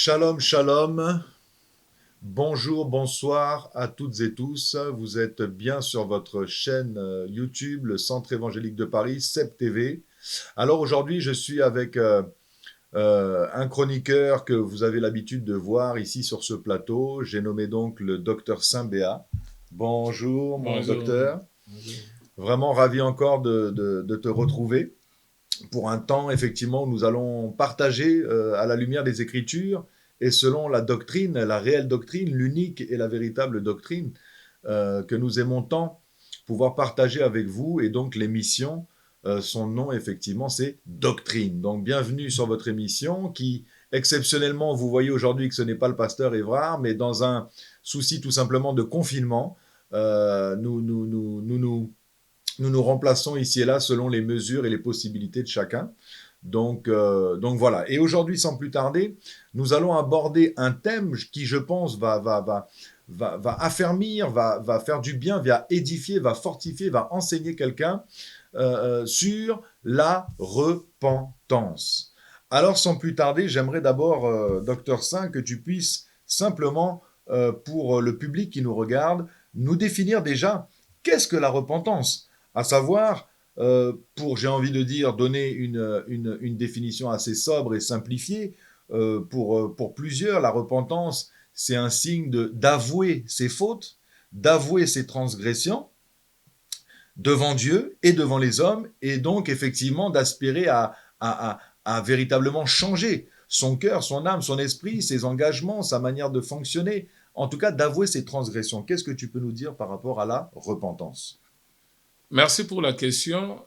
Shalom, shalom. Bonjour, bonsoir à toutes et tous. Vous êtes bien sur votre chaîne YouTube, le Centre évangélique de Paris, CEP TV. Alors aujourd'hui, je suis avec un chroniqueur que vous avez l'habitude de voir ici sur ce plateau. J'ai nommé donc le docteur Saint-Béat. Bonjour, mon Bonjour. docteur. Bonjour. Vraiment ravi encore de te retrouver pour un temps, effectivement, où nous allons partager à la lumière des Écritures et selon la doctrine, la réelle doctrine, l'unique et la véritable doctrine que nous aimons tant pouvoir partager avec vous. Et donc, l'émission, son nom, effectivement, c'est Doctrine. Donc, bienvenue sur votre émission qui, exceptionnellement, vous voyez aujourd'hui que ce n'est pas le pasteur Évrard, mais dans un souci tout simplement de confinement, nous nous remplaçons ici et là selon les mesures et les possibilités de chacun. Donc voilà. Et aujourd'hui, sans plus tarder, nous allons aborder un thème qui, je pense, va affermir, va faire du bien, va édifier, va fortifier, va enseigner quelqu'un sur la repentance. Alors, sans plus tarder, j'aimerais d'abord, Docteur Saint, que tu puisses simplement, pour le public qui nous regarde, nous définir déjà qu'est-ce que la repentance, à savoir, j'ai envie de dire, donner une définition assez sobre et simplifiée. Pour plusieurs, la repentance, c'est un signe d'avouer ses fautes, d'avouer ses transgressions devant Dieu et devant les hommes, et donc effectivement d'aspirer à véritablement changer son cœur, son âme, son esprit, ses engagements, sa manière de fonctionner, en tout cas d'avouer ses transgressions. Qu'est-ce que tu peux nous dire par rapport à la repentance? Merci pour la question.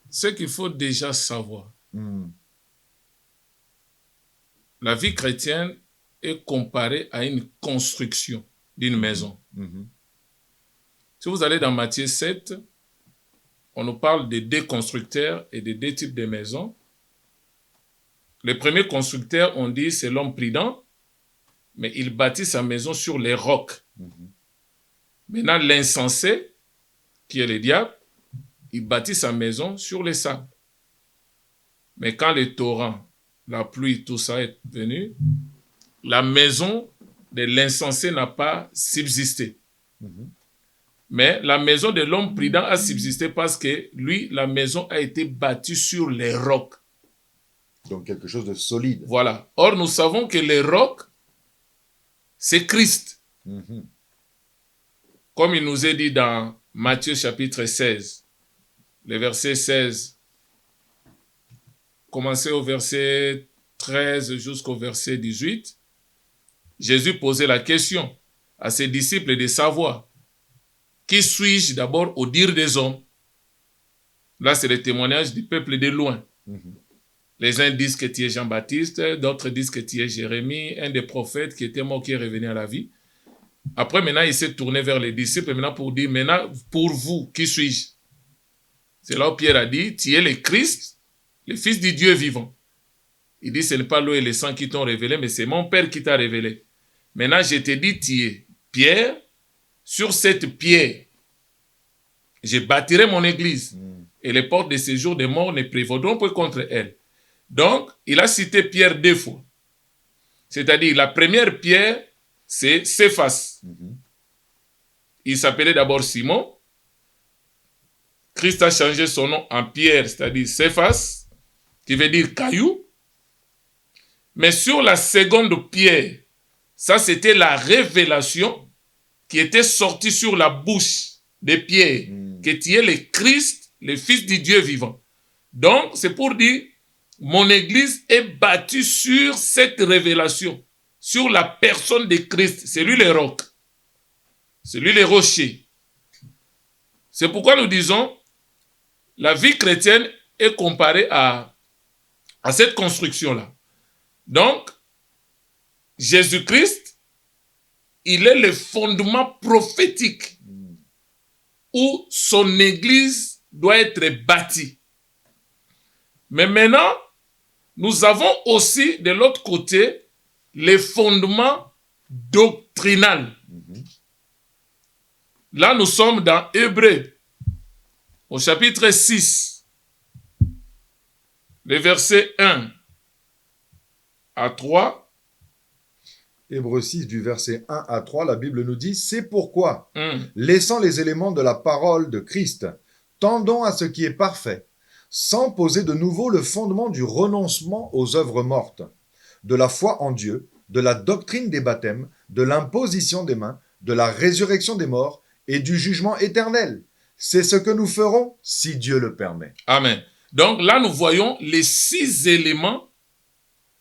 Ce qu'il faut déjà savoir, la vie chrétienne est comparée à une construction d'une maison. Si vous allez dans Matthieu 7, on nous parle de deux constructeurs et de deux types de maisons. Le premier constructeur, on dit, c'est l'homme prudent, mais il bâtit sa maison sur les rocs. Maintenant, l'insensé, qui est le diable, il bâtit sa maison sur les sables. Mais quand les torrents, la pluie, tout ça est venu, la maison de l'insensé n'a pas subsisté. Mais la maison de l'homme prudent a subsisté parce que lui, la maison a été bâtie sur les rocs. Donc quelque chose de solide. Voilà. Or, nous savons que les rocs, c'est Christ. Comme il nous est dit dans Matthieu chapitre 16, le verset 16, commencez au verset 13 jusqu'au verset 18, Jésus posait la question à ses disciples de savoir qui suis-je d'abord au dire des hommes. Là, c'est le témoignage du peuple de loin. Les uns disent que tu es Jean-Baptiste, d'autres disent que tu es Jérémie, un des prophètes qui était mort, qui est revenu à la vie. Après, maintenant, il s'est tourné vers les disciples maintenant pour dire, maintenant, pour vous, qui suis-je? C'est là où Pierre a dit, tu es le Christ, le Fils du Dieu vivant. Il dit, ce n'est pas l'eau et le sang qui t'ont révélé, mais c'est mon Père qui t'a révélé. Maintenant, je te dis, tu es Pierre, sur cette pierre, je bâtirai mon église, et les portes de séjour des morts ne prévaudront pas contre elle. Donc, il a cité Pierre deux fois. C'est-à-dire, la première pierre, c'est Céphas. Il s'appelait d'abord Simon. Christ a changé son nom en Pierre, c'est-à-dire Céphas, qui veut dire caillou. Mais sur la seconde pierre, ça c'était la révélation qui était sortie sur la bouche de Pierre, que tu es le Christ, le Fils du Dieu vivant. Donc, c'est pour dire, mon église est bâtie sur cette révélation, sur la personne de Christ. C'est lui le roc, c'est lui le rocher. C'est pourquoi nous disons, la vie chrétienne est comparée à cette construction-là. Donc, Jésus-Christ, il est le fondement prophétique où son église doit être bâtie. Mais maintenant, nous avons aussi de l'autre côté les fondements doctrinaux. Là, nous sommes dans Hébreux, au chapitre 6, le verset 1. à 3. Hébreux 6 du verset 1 à 3, la Bible nous dit « C'est pourquoi, Hmm. laissant les éléments de la parole de Christ, tendons à ce qui est parfait, sans poser de nouveau le fondement du renoncement aux œuvres mortes, de la foi en Dieu, de la doctrine des baptêmes, de l'imposition des mains, de la résurrection des morts et du jugement éternel. C'est ce que nous ferons si Dieu le permet. » Amen. Donc là, nous voyons les 6 éléments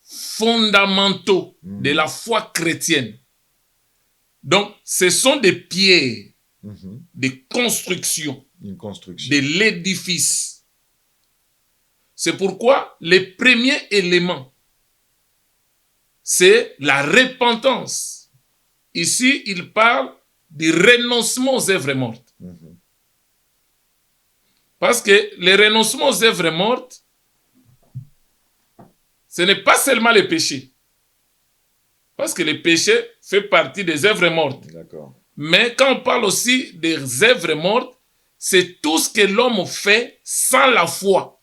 fondamentaux de la foi chrétienne. Donc, ce sont des pierres, des constructions, Une construction. de l'édifice. C'est pourquoi le premier élément, c'est la repentance. Ici, il parle du renoncement aux œuvres mortes. Parce que le renoncement aux œuvres mortes, ce n'est pas seulement le péché. Parce que le péché fait partie des œuvres mortes. D'accord. Mais quand on parle aussi des œuvres mortes, c'est tout ce que l'homme fait sans la foi.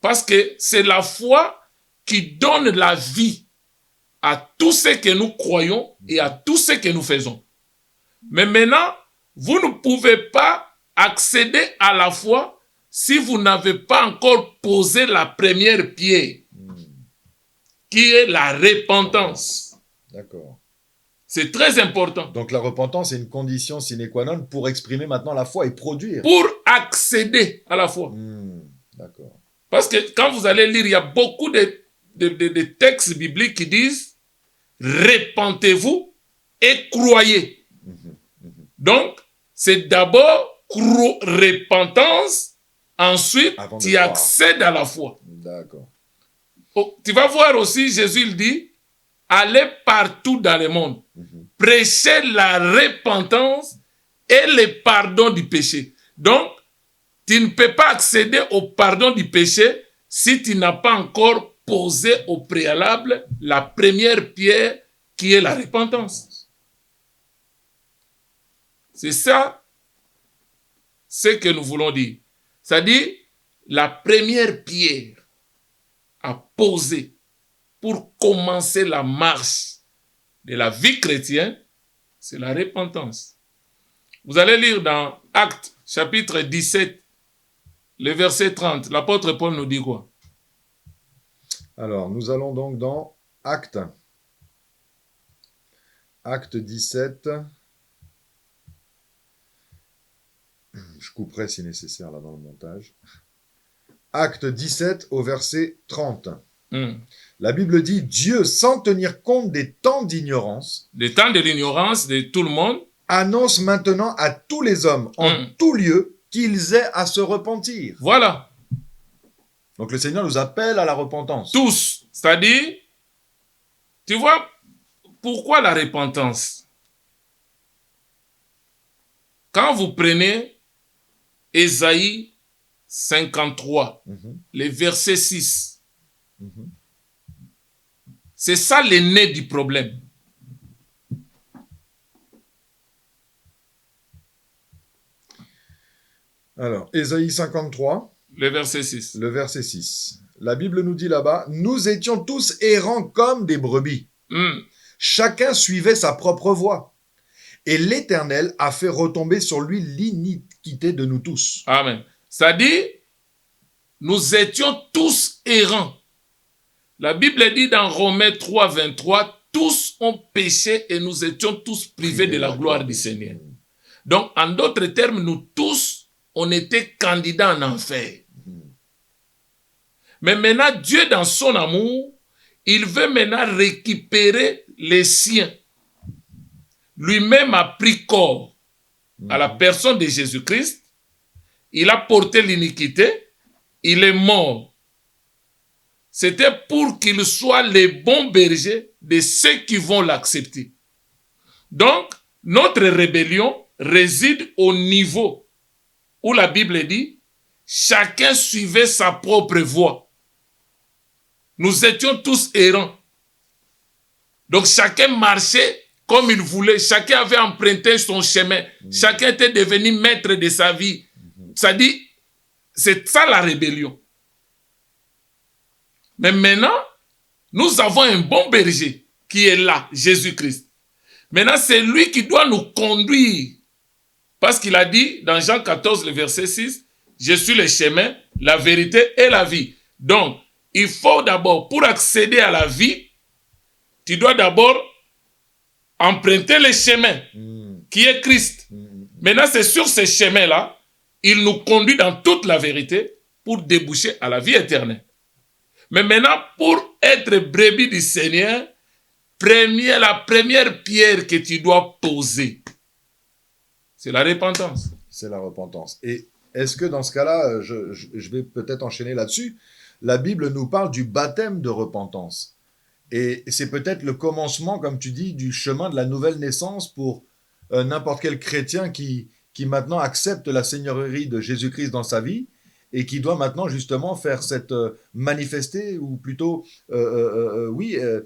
Parce que c'est la foi qui donne la vie à tout ce que nous croyons et à tout ce que nous faisons. Mais maintenant, vous ne pouvez pas accéder à la foi si vous n'avez pas encore posé la première pierre, qui est la repentance. D'accord. C'est très important. Donc la repentance est une condition sine qua non pour exprimer maintenant la foi et produire. Pour accéder à la foi. D'accord. Parce que quand vous allez lire, il y a beaucoup de textes bibliques qui disent « Repentez-vous et croyez ». Donc, c'est d'abord repentance, ensuite tu accèdes à la foi. D'accord. Oh, tu vas voir aussi, Jésus il dit « Allez partout dans le monde, prêchez la repentance et le pardon du péché ». Donc, tu ne peux pas accéder au pardon du péché si tu n'as pas encore posé au préalable la première pierre qui est la repentance. C'est ça ce que nous voulons dire. C'est-à-dire la première pierre à poser pour commencer la marche de la vie chrétienne, c'est la repentance. Vous allez lire dans Actes chapitre 17, le verset 30. L'apôtre Paul nous dit quoi? Alors, nous allons donc dans Actes. Acte 17. Je couperai si nécessaire là dans le montage. Acte 17 au verset 30. La Bible dit « Dieu, sans tenir compte des temps d'ignorance, des temps de l'ignorance de tout le monde, annonce maintenant à tous les hommes, en tout lieu, qu'ils aient à se repentir. » Voilà. Donc le Seigneur nous appelle à la repentance. Tous. C'est-à-dire, tu vois, pourquoi la repentance? Quand vous prenez Ésaïe 53, le verset 6, c'est ça le nez du problème. Alors, Ésaïe 53, le verset 6. Le verset 6. La Bible nous dit là-bas, « Nous étions tous errants comme des brebis. Chacun suivait sa propre voie. Et l'Éternel a fait retomber sur lui l'iniquité de nous tous. » Amen. C'est-à-dire, nous étions tous errants. La Bible dit dans Romains 3, 23, tous ont péché et nous étions tous privés de la gloire du Seigneur. Donc, en d'autres termes, nous tous, on était candidats en enfer. Mais maintenant, Dieu, dans son amour, il veut maintenant récupérer les siens. Lui-même a pris corps à la personne de Jésus-Christ. Il a porté l'iniquité. Il est mort. C'était pour qu'il soit le bon berger de ceux qui vont l'accepter. Donc, notre rébellion réside au niveau où la Bible dit « Chacun suivait sa propre voie ». Nous étions tous errants. Donc, chacun marchait comme il voulait. Chacun avait emprunté son chemin. Chacun était devenu maître de sa vie. C'est-à-dire, c'est ça la rébellion. Mais maintenant, Nous avons un bon berger qui est là, Jésus-Christ. Maintenant, c'est lui qui doit nous conduire. Parce qu'il a dit dans Jean 14, le verset 6, je suis le chemin, la vérité et la vie. Donc, il faut d'abord, pour accéder à la vie, tu dois d'abord emprunter le chemin qui est Christ. Maintenant, c'est sur ce chemin-là, il nous conduit dans toute la vérité pour déboucher à la vie éternelle. Mais maintenant, pour être brebis du Seigneur, la première pierre que tu dois poser, c'est la repentance. C'est la repentance. Et est-ce que dans ce cas-là, je vais peut-être enchaîner là-dessus, la Bible nous parle du baptême de repentance. Et c'est peut-être le commencement, comme tu dis, du chemin de la nouvelle naissance pour n'importe quel chrétien qui maintenant accepte la seigneurie de Jésus-Christ dans sa vie et qui doit maintenant justement faire cette manifester, ou plutôt, vivre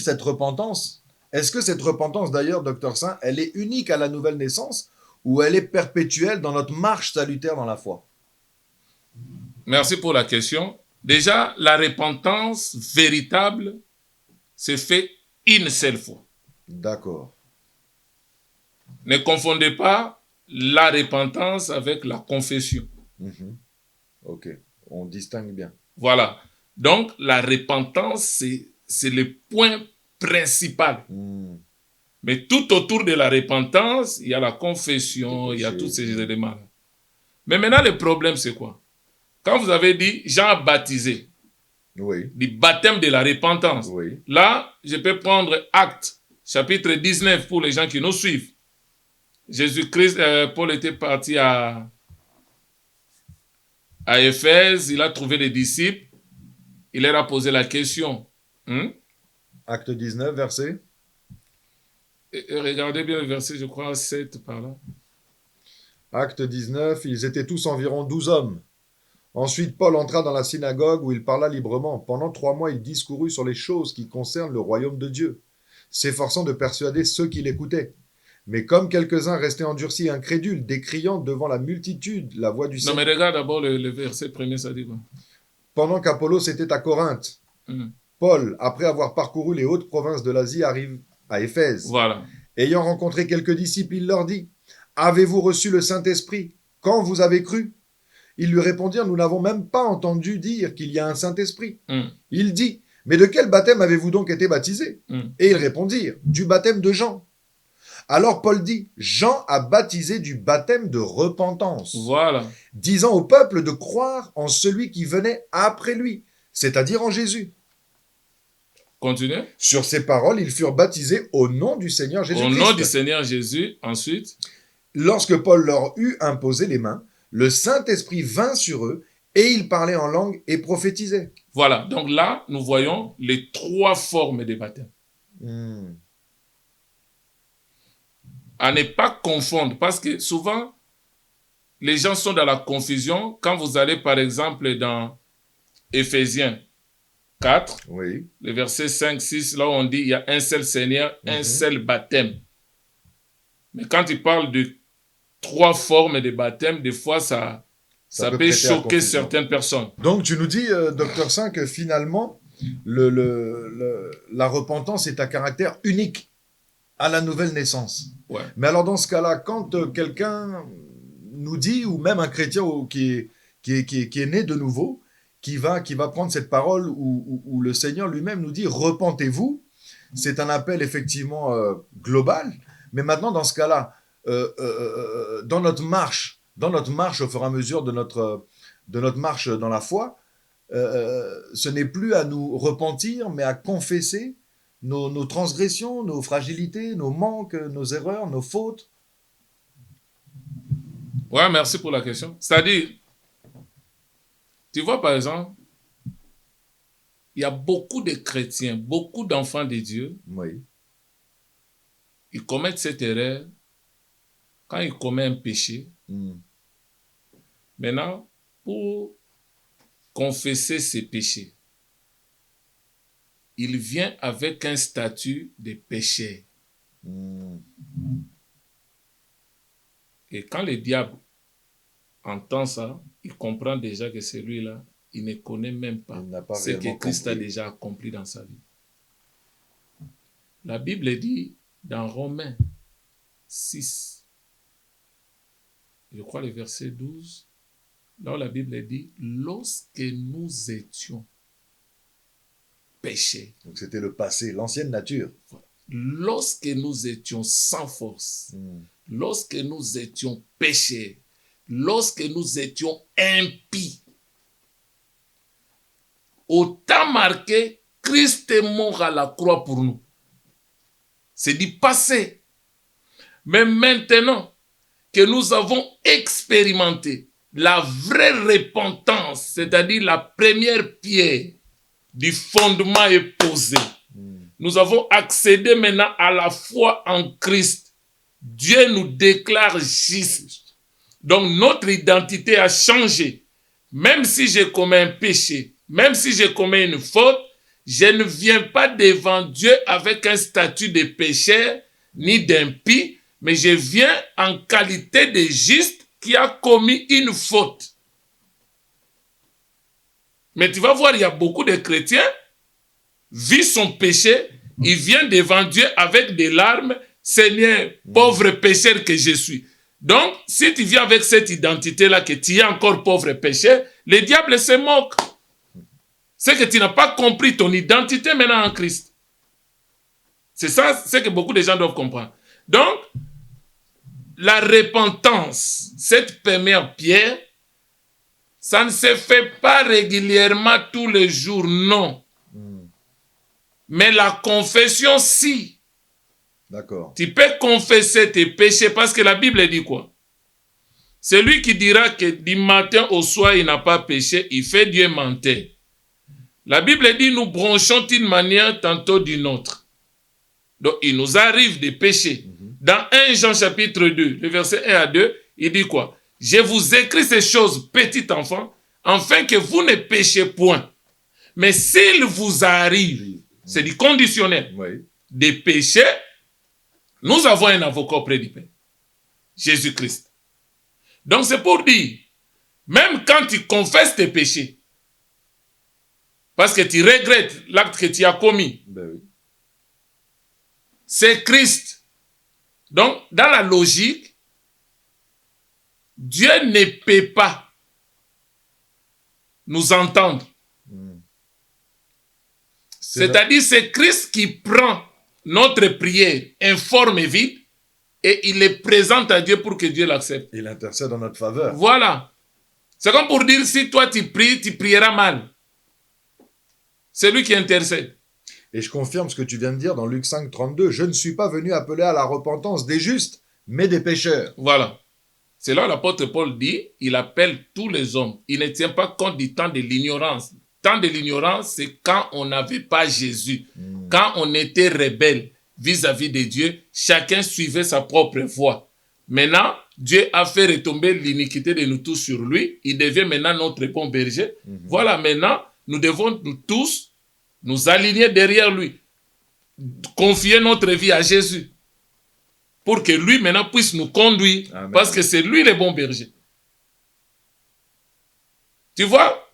cette repentance. Est-ce que cette repentance, d'ailleurs, Docteur Saint, elle est unique à la nouvelle naissance ou elle est perpétuelle dans notre marche salutaire dans la foi? Merci pour la question. Déjà, la repentance véritable se fait une seule fois. D'accord. Ne confondez pas la repentance avec la confession. Ok, on distingue bien. Voilà. Donc, la repentance, c'est le point principal. Mais tout autour de la repentance, il y a la confession, il y a tous ces éléments. Mais maintenant, le problème, c'est quoi? Quand vous avez dit Jean a baptisé, du baptême de la repentance, là, je peux prendre Actes, chapitre 19, pour les gens qui nous suivent. Jésus-Christ, Paul était parti à Éphèse, il a trouvé les disciples, il leur a posé la question. Acte 19, verset. Et regardez bien le verset, je crois, 7 par là. Acte 19, ils étaient tous environ 12 hommes. Ensuite, Paul entra dans la synagogue où il parla librement. Pendant 3 mois, il discourut sur les choses qui concernent le royaume de Dieu, s'efforçant de persuader ceux qui l'écoutaient. Mais comme quelques-uns restaient endurcis et incrédules, décriant devant la multitude la voix du Seigneur. Non, mais regarde d'abord le verset premier, ça dit quoi? Pendant qu'Apollos était à Corinthe, Paul, après avoir parcouru les hautes provinces de l'Asie, arrive à Éphèse. Voilà. Ayant rencontré quelques disciples, il leur dit : Avez-vous reçu le Saint-Esprit quand vous avez cru ? Ils lui répondirent : Nous n'avons même pas entendu dire qu'il y a un Saint-Esprit. Il dit : Mais de quel baptême avez-vous donc été baptisés ? Et ils répondirent : Du baptême de Jean. Alors Paul dit : Jean a baptisé du baptême de repentance, Voilà. disant au peuple de croire en celui qui venait après lui, c'est-à-dire en Jésus. Continuez. Sur ces paroles, ils furent baptisés au nom du Seigneur Jésus-Christ. Au nom du Seigneur Jésus, ensuite. Lorsque Paul leur eut imposé les mains, le Saint-Esprit vint sur eux et ils parlaient en langue et prophétisaient. Voilà, donc là, nous voyons les 3 formes de baptême. À ne pas confondre, parce que souvent, les gens sont dans la confusion. Quand vous allez, par exemple, dans Éphésiens 4, le verset 5, 6, là où on dit il y a un seul Seigneur, un seul baptême. Mais quand il parle de 3 formes de baptême, des fois, ça peut choquer certaines personnes. Donc, tu nous dis, Docteur Saint, que finalement, la repentance est un caractère unique à la nouvelle naissance. Mais alors, dans ce cas-là, quand quelqu'un nous dit, ou même un chrétien qui est né de nouveau, qui va prendre cette parole où le Seigneur lui-même nous dit « Repentez-vous », c'est un appel effectivement global. Mais maintenant, dans ce cas-là, dans notre marche au fur et à mesure de notre marche dans la foi, ce n'est plus à nous repentir, mais à confesser nos transgressions, nos fragilités, nos manques, nos erreurs, nos fautes. Ouais, merci pour la question. C'est-à-dire, tu vois par exemple, il y a beaucoup de chrétiens, beaucoup d'enfants de Dieu, ils commettent cette erreur quand ils commettent un péché. Maintenant, pour confesser ses péchés, il vient avec un statut de péché. Et quand le diable entend ça, il comprend déjà que celui-là, il ne connaît même pas ce que Christ a déjà accompli dans sa vie. La Bible dit dans Romains 6, je crois le verset 12, là où la Bible dit « Lorsque nous étions péchés ». Donc c'était le passé, l'ancienne nature. Lorsque nous étions sans force, lorsque nous étions péchés, lorsque nous étions impies, au temps marqué, Christ est mort à la croix pour nous. C'est du passé. Mais maintenant que nous avons expérimenté la vraie repentance, c'est-à-dire la première pierre du fondement est posée, nous avons accédé maintenant à la foi en Christ. Dieu nous déclare justes. Donc notre identité a changé. Même si je commets un péché, même si je commets une faute, je ne viens pas devant Dieu avec un statut de pécheur ni d'impie, mais je viens en qualité de juste qui a commis une faute. Mais tu vas voir, il y a beaucoup de chrétiens, vu son péché, il vient devant Dieu avec des larmes, Seigneur, pauvre pécheur que je suis. Donc, si tu viens avec cette identité-là, que tu es encore pauvre pécheur, le diable se moque. C'est que tu n'as pas compris ton identité maintenant en Christ. C'est ça, c'est que beaucoup de gens doivent comprendre. Donc, la repentance, cette première pierre, ça ne se fait pas régulièrement tous les jours, non. Mais la confession, si. D'accord. Tu peux confesser tes péchés parce que la Bible dit quoi? Celui qui dira que du matin au soir il n'a pas péché, il fait Dieu menteur. La Bible dit nous bronchons d'une manière tantôt d'une autre. Donc il nous arrive de pécher. Dans 1 Jean chapitre 2, le verset 1 à 2, il dit quoi? Je vous écris ces choses, petit enfant, afin que vous ne péchiez point. Mais s'il vous arrive, c'est du conditionnel, de pécher, nous avons un avocat auprès du Père, Jésus-Christ. Donc c'est pour dire, même quand tu confesses tes péchés, parce que tu regrettes l'acte que tu as commis, c'est Christ. Donc, dans la logique, Dieu ne peut pas nous entendre. C'est-à-dire, c'est Christ qui prend notre prière informe et vide et il les présente à Dieu pour que Dieu l'accepte. Il intercède en notre faveur. Voilà. C'est comme pour dire, si toi tu pries, tu prieras mal. C'est lui qui intercède. Et je confirme ce que tu viens de dire dans Luc 5, 32. Je ne suis pas venu appeler à la repentance des justes, mais des pécheurs. Voilà. C'est là où l'apôtre Paul dit, il appelle tous les hommes. Il ne tient pas compte du temps de l'ignorance. Le temps de l'ignorance, c'est quand on n'avait pas Jésus. Quand on était rebelle vis-à-vis de Dieu, chacun suivait sa propre voie. Maintenant, Dieu a fait retomber l'iniquité de nous tous sur lui. Il devient maintenant notre bon berger. Voilà, maintenant, nous devons nous tous nous aligner derrière lui. Confier notre vie à Jésus. Pour que lui, maintenant, puisse nous conduire. Amen. Parce que c'est lui le bon berger. Tu vois,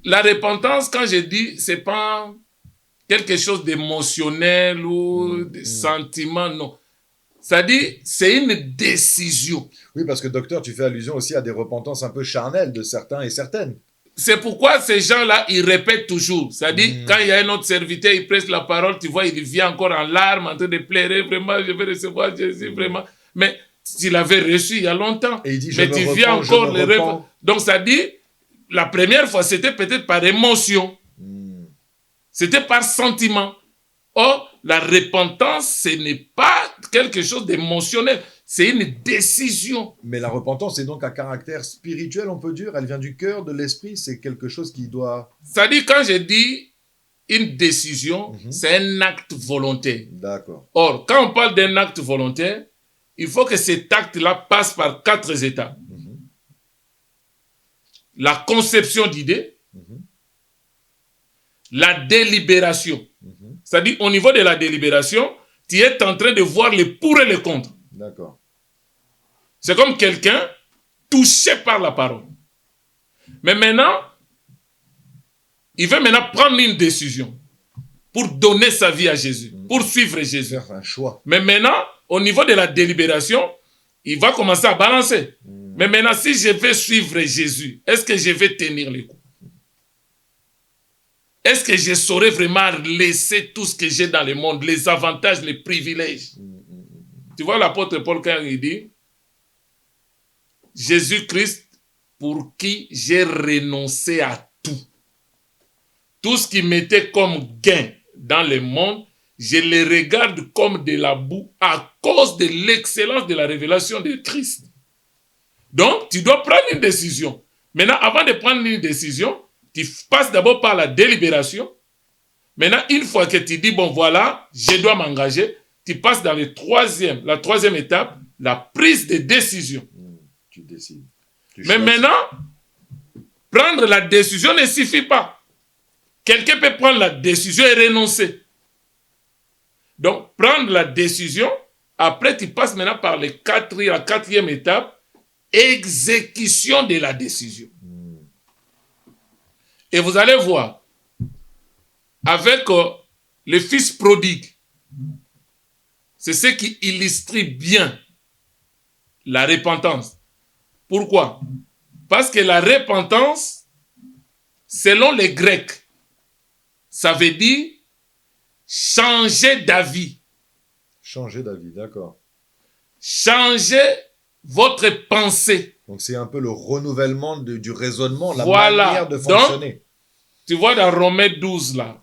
la repentance, quand je dis, c'est pas quelque chose d'émotionnel ou de sentiment, non. Ça dit, c'est une décision. Oui, parce que docteur, tu fais allusion aussi à des repentances un peu charnelles de certains et certaines. C'est pourquoi ces gens-là, ils répètent toujours. C'est-à-dire, quand il y a un autre serviteur, il presse la parole, tu vois, il vient encore en larmes, en train de pleurer, vraiment, je vais recevoir Jésus, vraiment. Mais tu l'avais reçu il y a longtemps. Et il dit, mais tu viens encore le rêve. Donc, ça dit, la première fois, c'était peut-être par émotion. C'était par sentiment. Or, la repentance, ce n'est pas quelque chose d'émotionnel. C'est une décision. Mais la repentance est donc à caractère spirituel, on peut dire. Elle vient du cœur, de l'esprit. C'est quelque chose qui doit... C'est-à-dire, quand je dis une décision, c'est un acte volontaire. D'accord. Or, quand on parle d'un acte volontaire, il faut que cet acte-là passe par 4 étapes. La conception d'idées, la délibération. C'est-à-dire, au niveau de la délibération, tu es en train de voir les pour et les contre. D'accord. C'est comme quelqu'un touché par la parole. Mais maintenant, il veut maintenant prendre une décision pour donner sa vie à Jésus, pour suivre Jésus. Faire un choix. Mais maintenant, au niveau de la délibération, il va commencer à balancer. Mais maintenant, si je vais suivre Jésus, est-ce que je vais tenir les coups? Est-ce que je saurais vraiment laisser tout ce que j'ai dans le monde, les avantages, les privilèges? Tu vois l'apôtre Paul quand il dit, Jésus-Christ, pour qui j'ai renoncé à tout. Tout ce qui m'était comme gain dans le monde, je le regarde comme de la boue à cause de l'excellence de la révélation de Christ. Donc, tu dois prendre une décision. Maintenant, avant de prendre une décision, tu passes d'abord par la délibération. Maintenant, une fois que tu dis, bon voilà, je dois m'engager, tu passes dans la troisième étape, la prise de décision. Tu décides. Mais maintenant, prendre la décision ne suffit pas. Quelqu'un peut prendre la décision et renoncer. Donc, prendre la décision, après tu passes maintenant par la quatrième étape, exécution de la décision. Et vous allez voir, avec le fils prodigue, c'est ce qui illustre bien la repentance. Pourquoi? Parce que la repentance, selon les Grecs, ça veut dire changer d'avis. Changer d'avis, d'accord. Changer votre pensée. Donc c'est un peu le renouvellement du raisonnement, la Voilà. manière de fonctionner. Donc, tu vois dans Romains 12, là,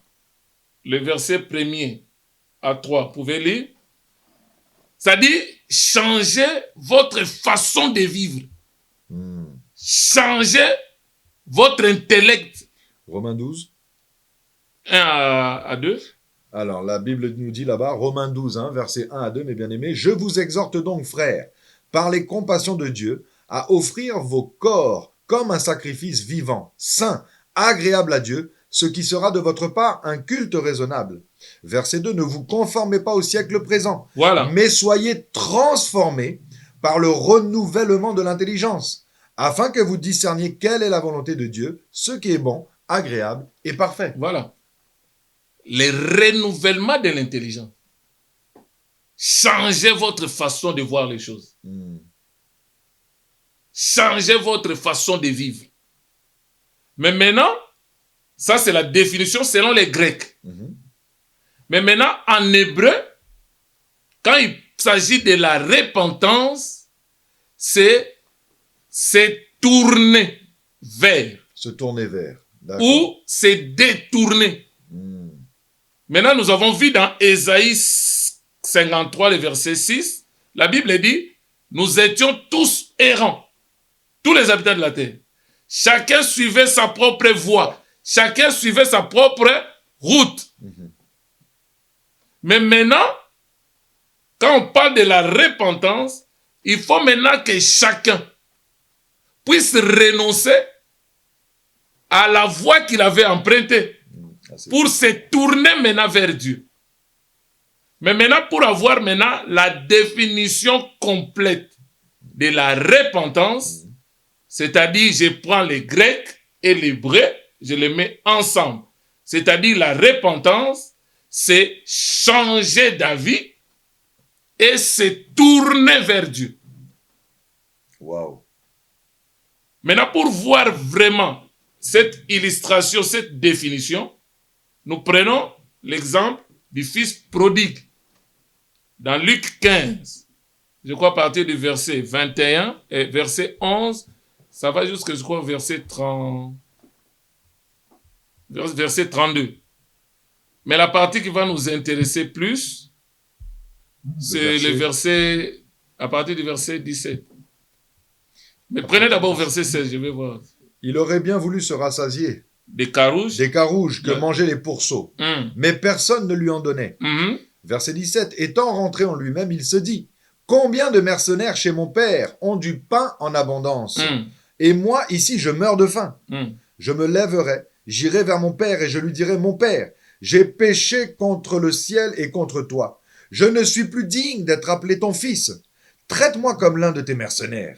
le verset 1er à 3, vous pouvez lire? Ça dit changer votre façon de vivre. Changer votre intellect. Romains 12. 1 à 2. Alors, la Bible nous dit là-bas, Romains 12, versets 1 à 2, mes bien-aimés, « Je vous exhorte donc, frères, par les compassions de Dieu, à offrir vos corps comme un sacrifice vivant, saint, agréable à Dieu, ce qui sera de votre part un culte raisonnable. » Verset 2, « Ne vous conformez pas au siècle présent, Voilà. mais soyez transformés par le renouvellement de l'intelligence, afin que vous discerniez quelle est la volonté de Dieu, ce qui est bon, agréable et parfait. » Voilà. Le renouvellement de l'intelligence. Changez votre façon de voir les choses. Changez votre façon de vivre. Mais maintenant, ça c'est la définition selon les Grecs. Mais maintenant, en hébreu, quand il s'agit de la repentance, c'est se tourner vers. Se tourner vers. Ou se détourner. Maintenant, nous avons vu dans Ésaïe 53, le verset 6, la Bible dit, nous étions tous errants, tous les habitants de la terre. Chacun suivait sa propre voie, chacun suivait sa propre route. Mais maintenant, quand on parle de la repentance, il faut maintenant que chacun puisse renoncer à la voie qu'il avait empruntée pour se tourner maintenant vers Dieu. Mais maintenant, pour avoir maintenant la définition complète de la repentance, c'est-à-dire je prends le grec et l'hébreu, je les mets ensemble. C'est-à-dire la repentance, c'est changer d'avis et se tourner vers Dieu. Wow. Maintenant, pour voir vraiment cette illustration, cette définition, nous prenons l'exemple du fils prodigue. Dans Luc 15, je crois à partir du verset 21 et verset 11, ça va jusqu'à, je crois, verset 32. Mais la partie qui va nous intéresser plus, c'est le verset, à partir du verset 17. Mais prenez d'abord verset 16, je vais voir. Il aurait bien voulu se rassasier. Des carouges. Des carouges que mangeaient les pourceaux. Mais personne ne lui en donnait. Verset 17. Étant rentré en lui-même, il se dit, combien de mercenaires chez mon père ont du pain en abondance? Et moi, ici, je meurs de faim. Je me lèverai, j'irai vers mon père et je lui dirai, mon père, j'ai péché contre le ciel et contre toi. Je ne suis plus digne d'être appelé ton fils. Traite-moi comme l'un de tes mercenaires.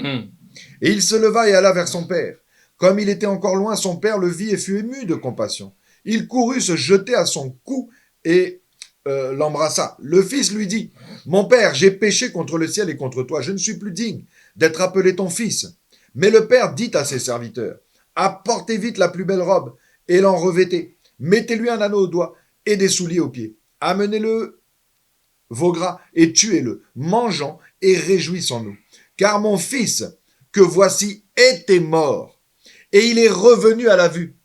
Et il se leva et alla vers son père. Comme il était encore loin, son père le vit et fut ému de compassion. Il courut se jeter à son cou et l'embrassa. Le fils lui dit, « Mon père, j'ai péché contre le ciel et contre toi. Je ne suis plus digne d'être appelé ton fils. » Mais le père dit à ses serviteurs, « Apportez vite la plus belle robe et l'en revêtez. Mettez-lui un anneau au doigt et des souliers aux pieds. Amenez-le veau gras et tuez-le. Mangeons et réjouissons-nous. Car mon fils, que voici, était mort et il est revenu à la vue.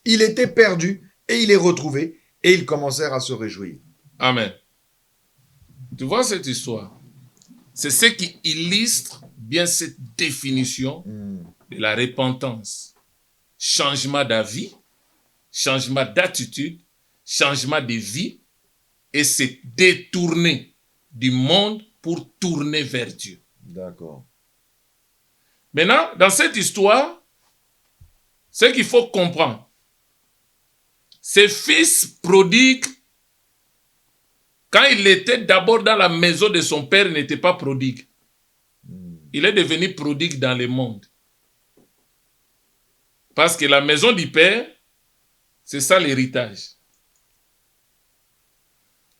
Il était perdu et il est retrouvé. » Et ils commencèrent à se réjouir. Amen. Tu vois cette histoire? C'est ce qui illustre bien cette définition de la repentance. Changement d'avis, changement d'attitude, changement de vie, et se détourner du monde pour tourner vers Dieu. D'accord. Maintenant, dans cette histoire, ce qu'il faut comprendre, ce fils prodigue, quand il était d'abord dans la maison de son père, il n'était pas prodigue. Il est devenu prodigue dans le monde. Parce que la maison du père, c'est ça l'héritage.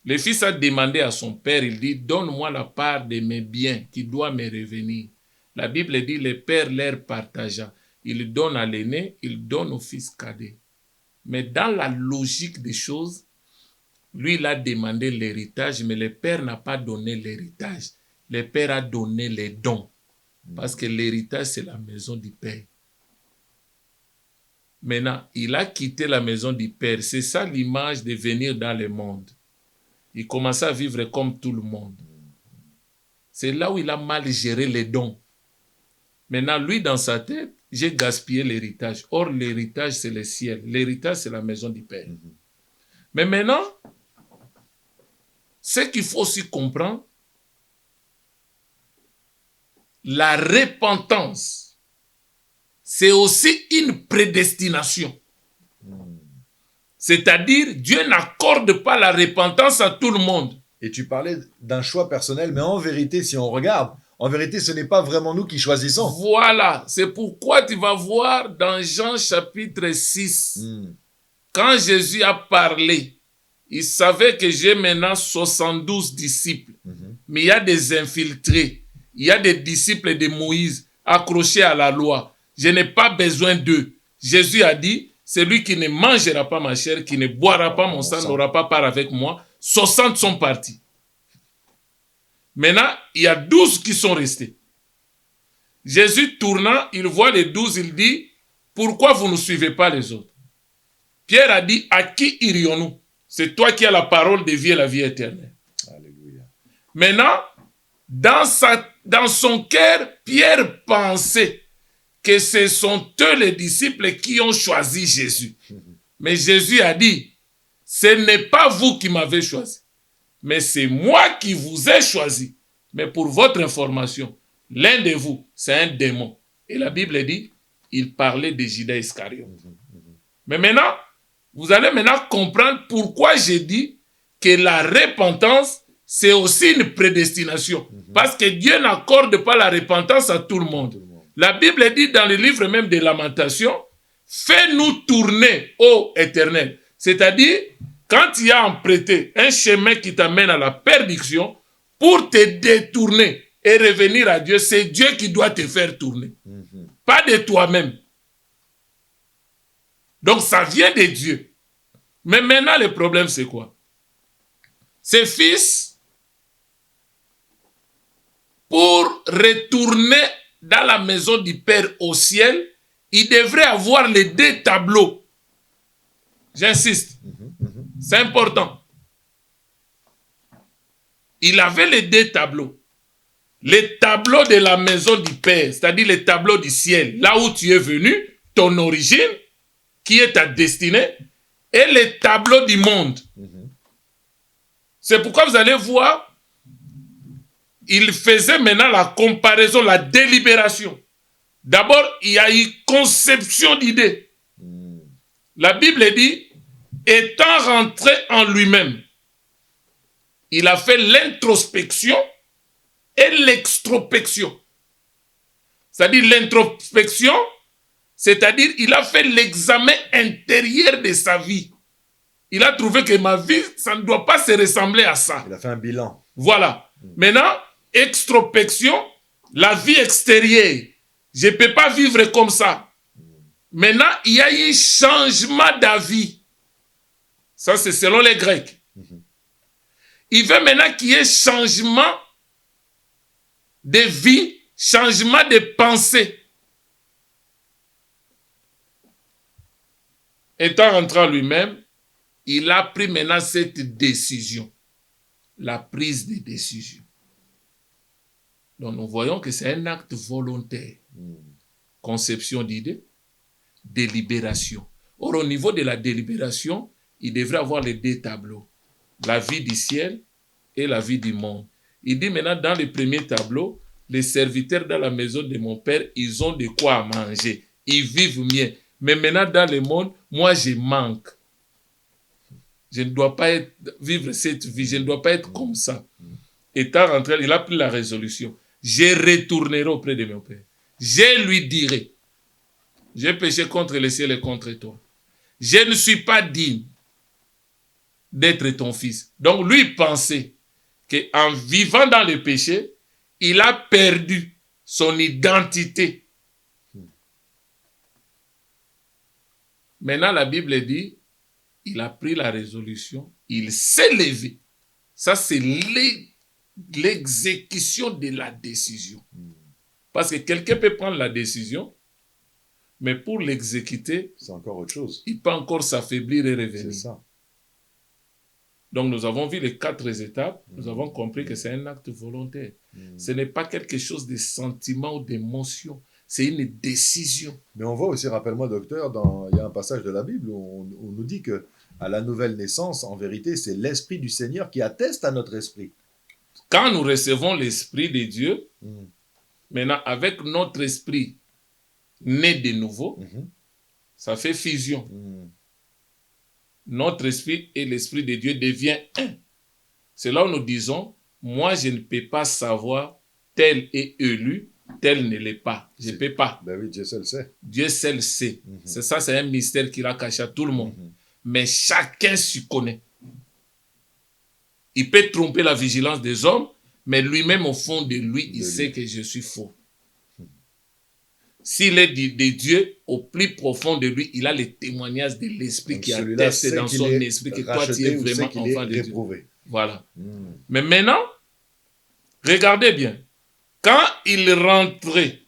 Le fils a demandé à son père, il dit, donne-moi la part de mes biens qui doit me revenir. La Bible dit, le père leur partagea. Il donne à l'aîné, il donne au fils cadet. Mais dans la logique des choses, lui, il a demandé l'héritage, mais le père n'a pas donné l'héritage. Le père a donné les dons. Parce que l'héritage, c'est la maison du père. Maintenant, il a quitté la maison du père. C'est ça l'image de venir dans le monde. Il commençait à vivre comme tout le monde. C'est là où il a mal géré les dons. Maintenant, lui, dans sa tête, j'ai gaspillé l'héritage. Or, l'héritage, c'est le ciel. L'héritage, c'est la maison du Père. Mais maintenant, ce qu'il faut aussi comprendre, la repentance, c'est aussi une prédestination. C'est-à-dire, Dieu n'accorde pas la repentance à tout le monde. Et tu parlais d'un choix personnel, mais en vérité, si on regarde, en vérité, ce n'est pas vraiment nous qui choisissons. Voilà, c'est pourquoi tu vas voir dans Jean chapitre 6, quand Jésus a parlé, il savait que j'ai maintenant 72 disciples, mais il y a des infiltrés, il y a des disciples de Moïse accrochés à la loi. Je n'ai pas besoin d'eux. Jésus a dit, celui qui ne mangera pas ma chair, qui ne boira pas mon sang, n'aura pas part avec moi. 60 sont partis. Maintenant, il y a 12 qui sont restés. Jésus tournant, il voit les 12, il dit, pourquoi vous ne suivez pas les autres? Pierre a dit, à qui irions-nous? C'est toi qui as la parole de vie et la vie éternelle. Alléluia. Maintenant, dans son cœur, Pierre pensait que ce sont eux les disciples qui ont choisi Jésus. Mais Jésus a dit, ce n'est pas vous qui m'avez choisi, mais c'est moi qui vous ai choisi. Mais pour votre information, l'un de vous, c'est un démon. Et la Bible dit, il parlait de Judas Iscariote. Mais maintenant, vous allez maintenant comprendre pourquoi j'ai dit que la repentance, c'est aussi une prédestination. Parce que Dieu n'accorde pas la repentance à tout le monde. La Bible dit dans le livre même des Lamentations, fais-nous tourner, ô Éternel. C'est-à-dire, quand il y a emprunté un chemin qui t'amène à la perdition, pour te détourner et revenir à Dieu, c'est Dieu qui doit te faire tourner. Pas de toi-même. Donc ça vient de Dieu. Mais maintenant, le problème, c'est quoi? Ces fils, pour retourner dans la maison du Père au ciel, ils devraient avoir les deux tableaux. J'insiste. C'est important. Il avait les deux tableaux. Les tableaux de la maison du Père, c'est-à-dire les tableaux du ciel, là où tu es venu, ton origine, qui est ta destinée, et les tableaux du monde. C'est pourquoi vous allez voir, il faisait maintenant la comparaison, la délibération. D'abord, il y a eu conception d'idées. La Bible dit, étant rentré en lui-même, il a fait l'introspection et l'extrospection. C'est-à-dire l'introspection, c'est-à-dire il a fait l'examen intérieur de sa vie. Il a trouvé que ma vie, ça ne doit pas se ressembler à ça. Il a fait un bilan. Voilà. Maintenant, extrospection, la vie extérieure. Je ne peux pas vivre comme ça. Maintenant, il y a eu changement d'avis. Ça, c'est selon les Grecs. Il veut maintenant qu'il y ait changement de vie, changement de pensée. Étant rentré en lui-même, il a pris maintenant cette décision. La prise de décision. Donc nous voyons que c'est un acte volontaire. Conception d'idées, délibération. Or, au niveau de la délibération, il devrait avoir les deux tableaux. La vie du ciel et la vie du monde. Il dit maintenant dans le premier tableau, les serviteurs dans la maison de mon père, ils ont de quoi manger. Ils vivent mieux. Mais maintenant dans le monde, moi je manque. Je ne dois pas vivre cette vie. Je ne dois pas être comme ça. Étant rentré, il a pris la résolution. Je retournerai auprès de mon père. Je lui dirai, j'ai péché contre le ciel et contre toi. Je ne suis pas digne d'être ton fils. Donc lui pensait qu'en vivant dans le péché, il a perdu son identité. Maintenant, la Bible dit, il a pris la résolution, il s'est levé. Ça, c'est l'exécution de la décision. Parce que quelqu'un peut prendre la décision, mais pour l'exécuter, c'est encore autre chose. Il peut encore s'affaiblir et revenir. C'est ça. Donc nous avons vu les 4 étapes, nous avons compris que c'est un acte volontaire. Ce n'est pas quelque chose de sentiment ou d'émotion, c'est une décision. Mais on voit aussi, rappelle-moi docteur, il y a un passage de la Bible où on nous dit que à la nouvelle naissance, en vérité, c'est l'Esprit du Seigneur qui atteste à notre esprit. Quand nous recevons l'Esprit de Dieu, maintenant avec notre esprit né de nouveau, ça fait fusion. Notre esprit et l'esprit de Dieu devient un. C'est là où nous disons, moi je ne peux pas savoir tel est élu, tel ne l'est pas. Je ne peux pas. Ben oui, Dieu seul sait. Dieu seul sait. C'est ça, c'est un mystère qu'il a caché à tout le monde. Mais chacun s'y connaît. Il peut tromper la vigilance des hommes, mais lui-même au fond de lui, il sait que je suis faux. S'il est de Dieu, au plus profond de lui, il a le témoignage de l'esprit qui atteste dans son esprit que toi tu es vraiment enfant de Dieu. Voilà. Mais maintenant, regardez bien. Quand il rentrait,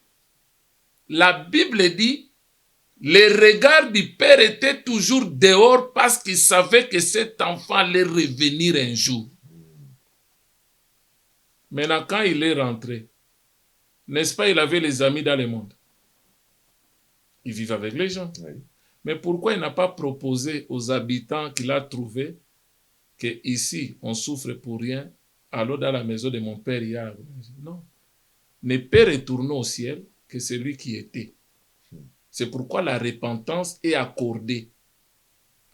la Bible dit, les regards du père étaient toujours dehors parce qu'il savait que cet enfant allait revenir un jour. Maintenant, quand il est rentré, n'est-ce pas, il avait les amis dans le monde. Il vivait avec les gens. Oui. Mais pourquoi il n'a pas proposé aux habitants qu'il a trouvés que ici on souffre pour rien, alors dans la maison de mon père il y a... Non. Ne peut retourner au ciel que celui qui était. C'est pourquoi la repentance est accordée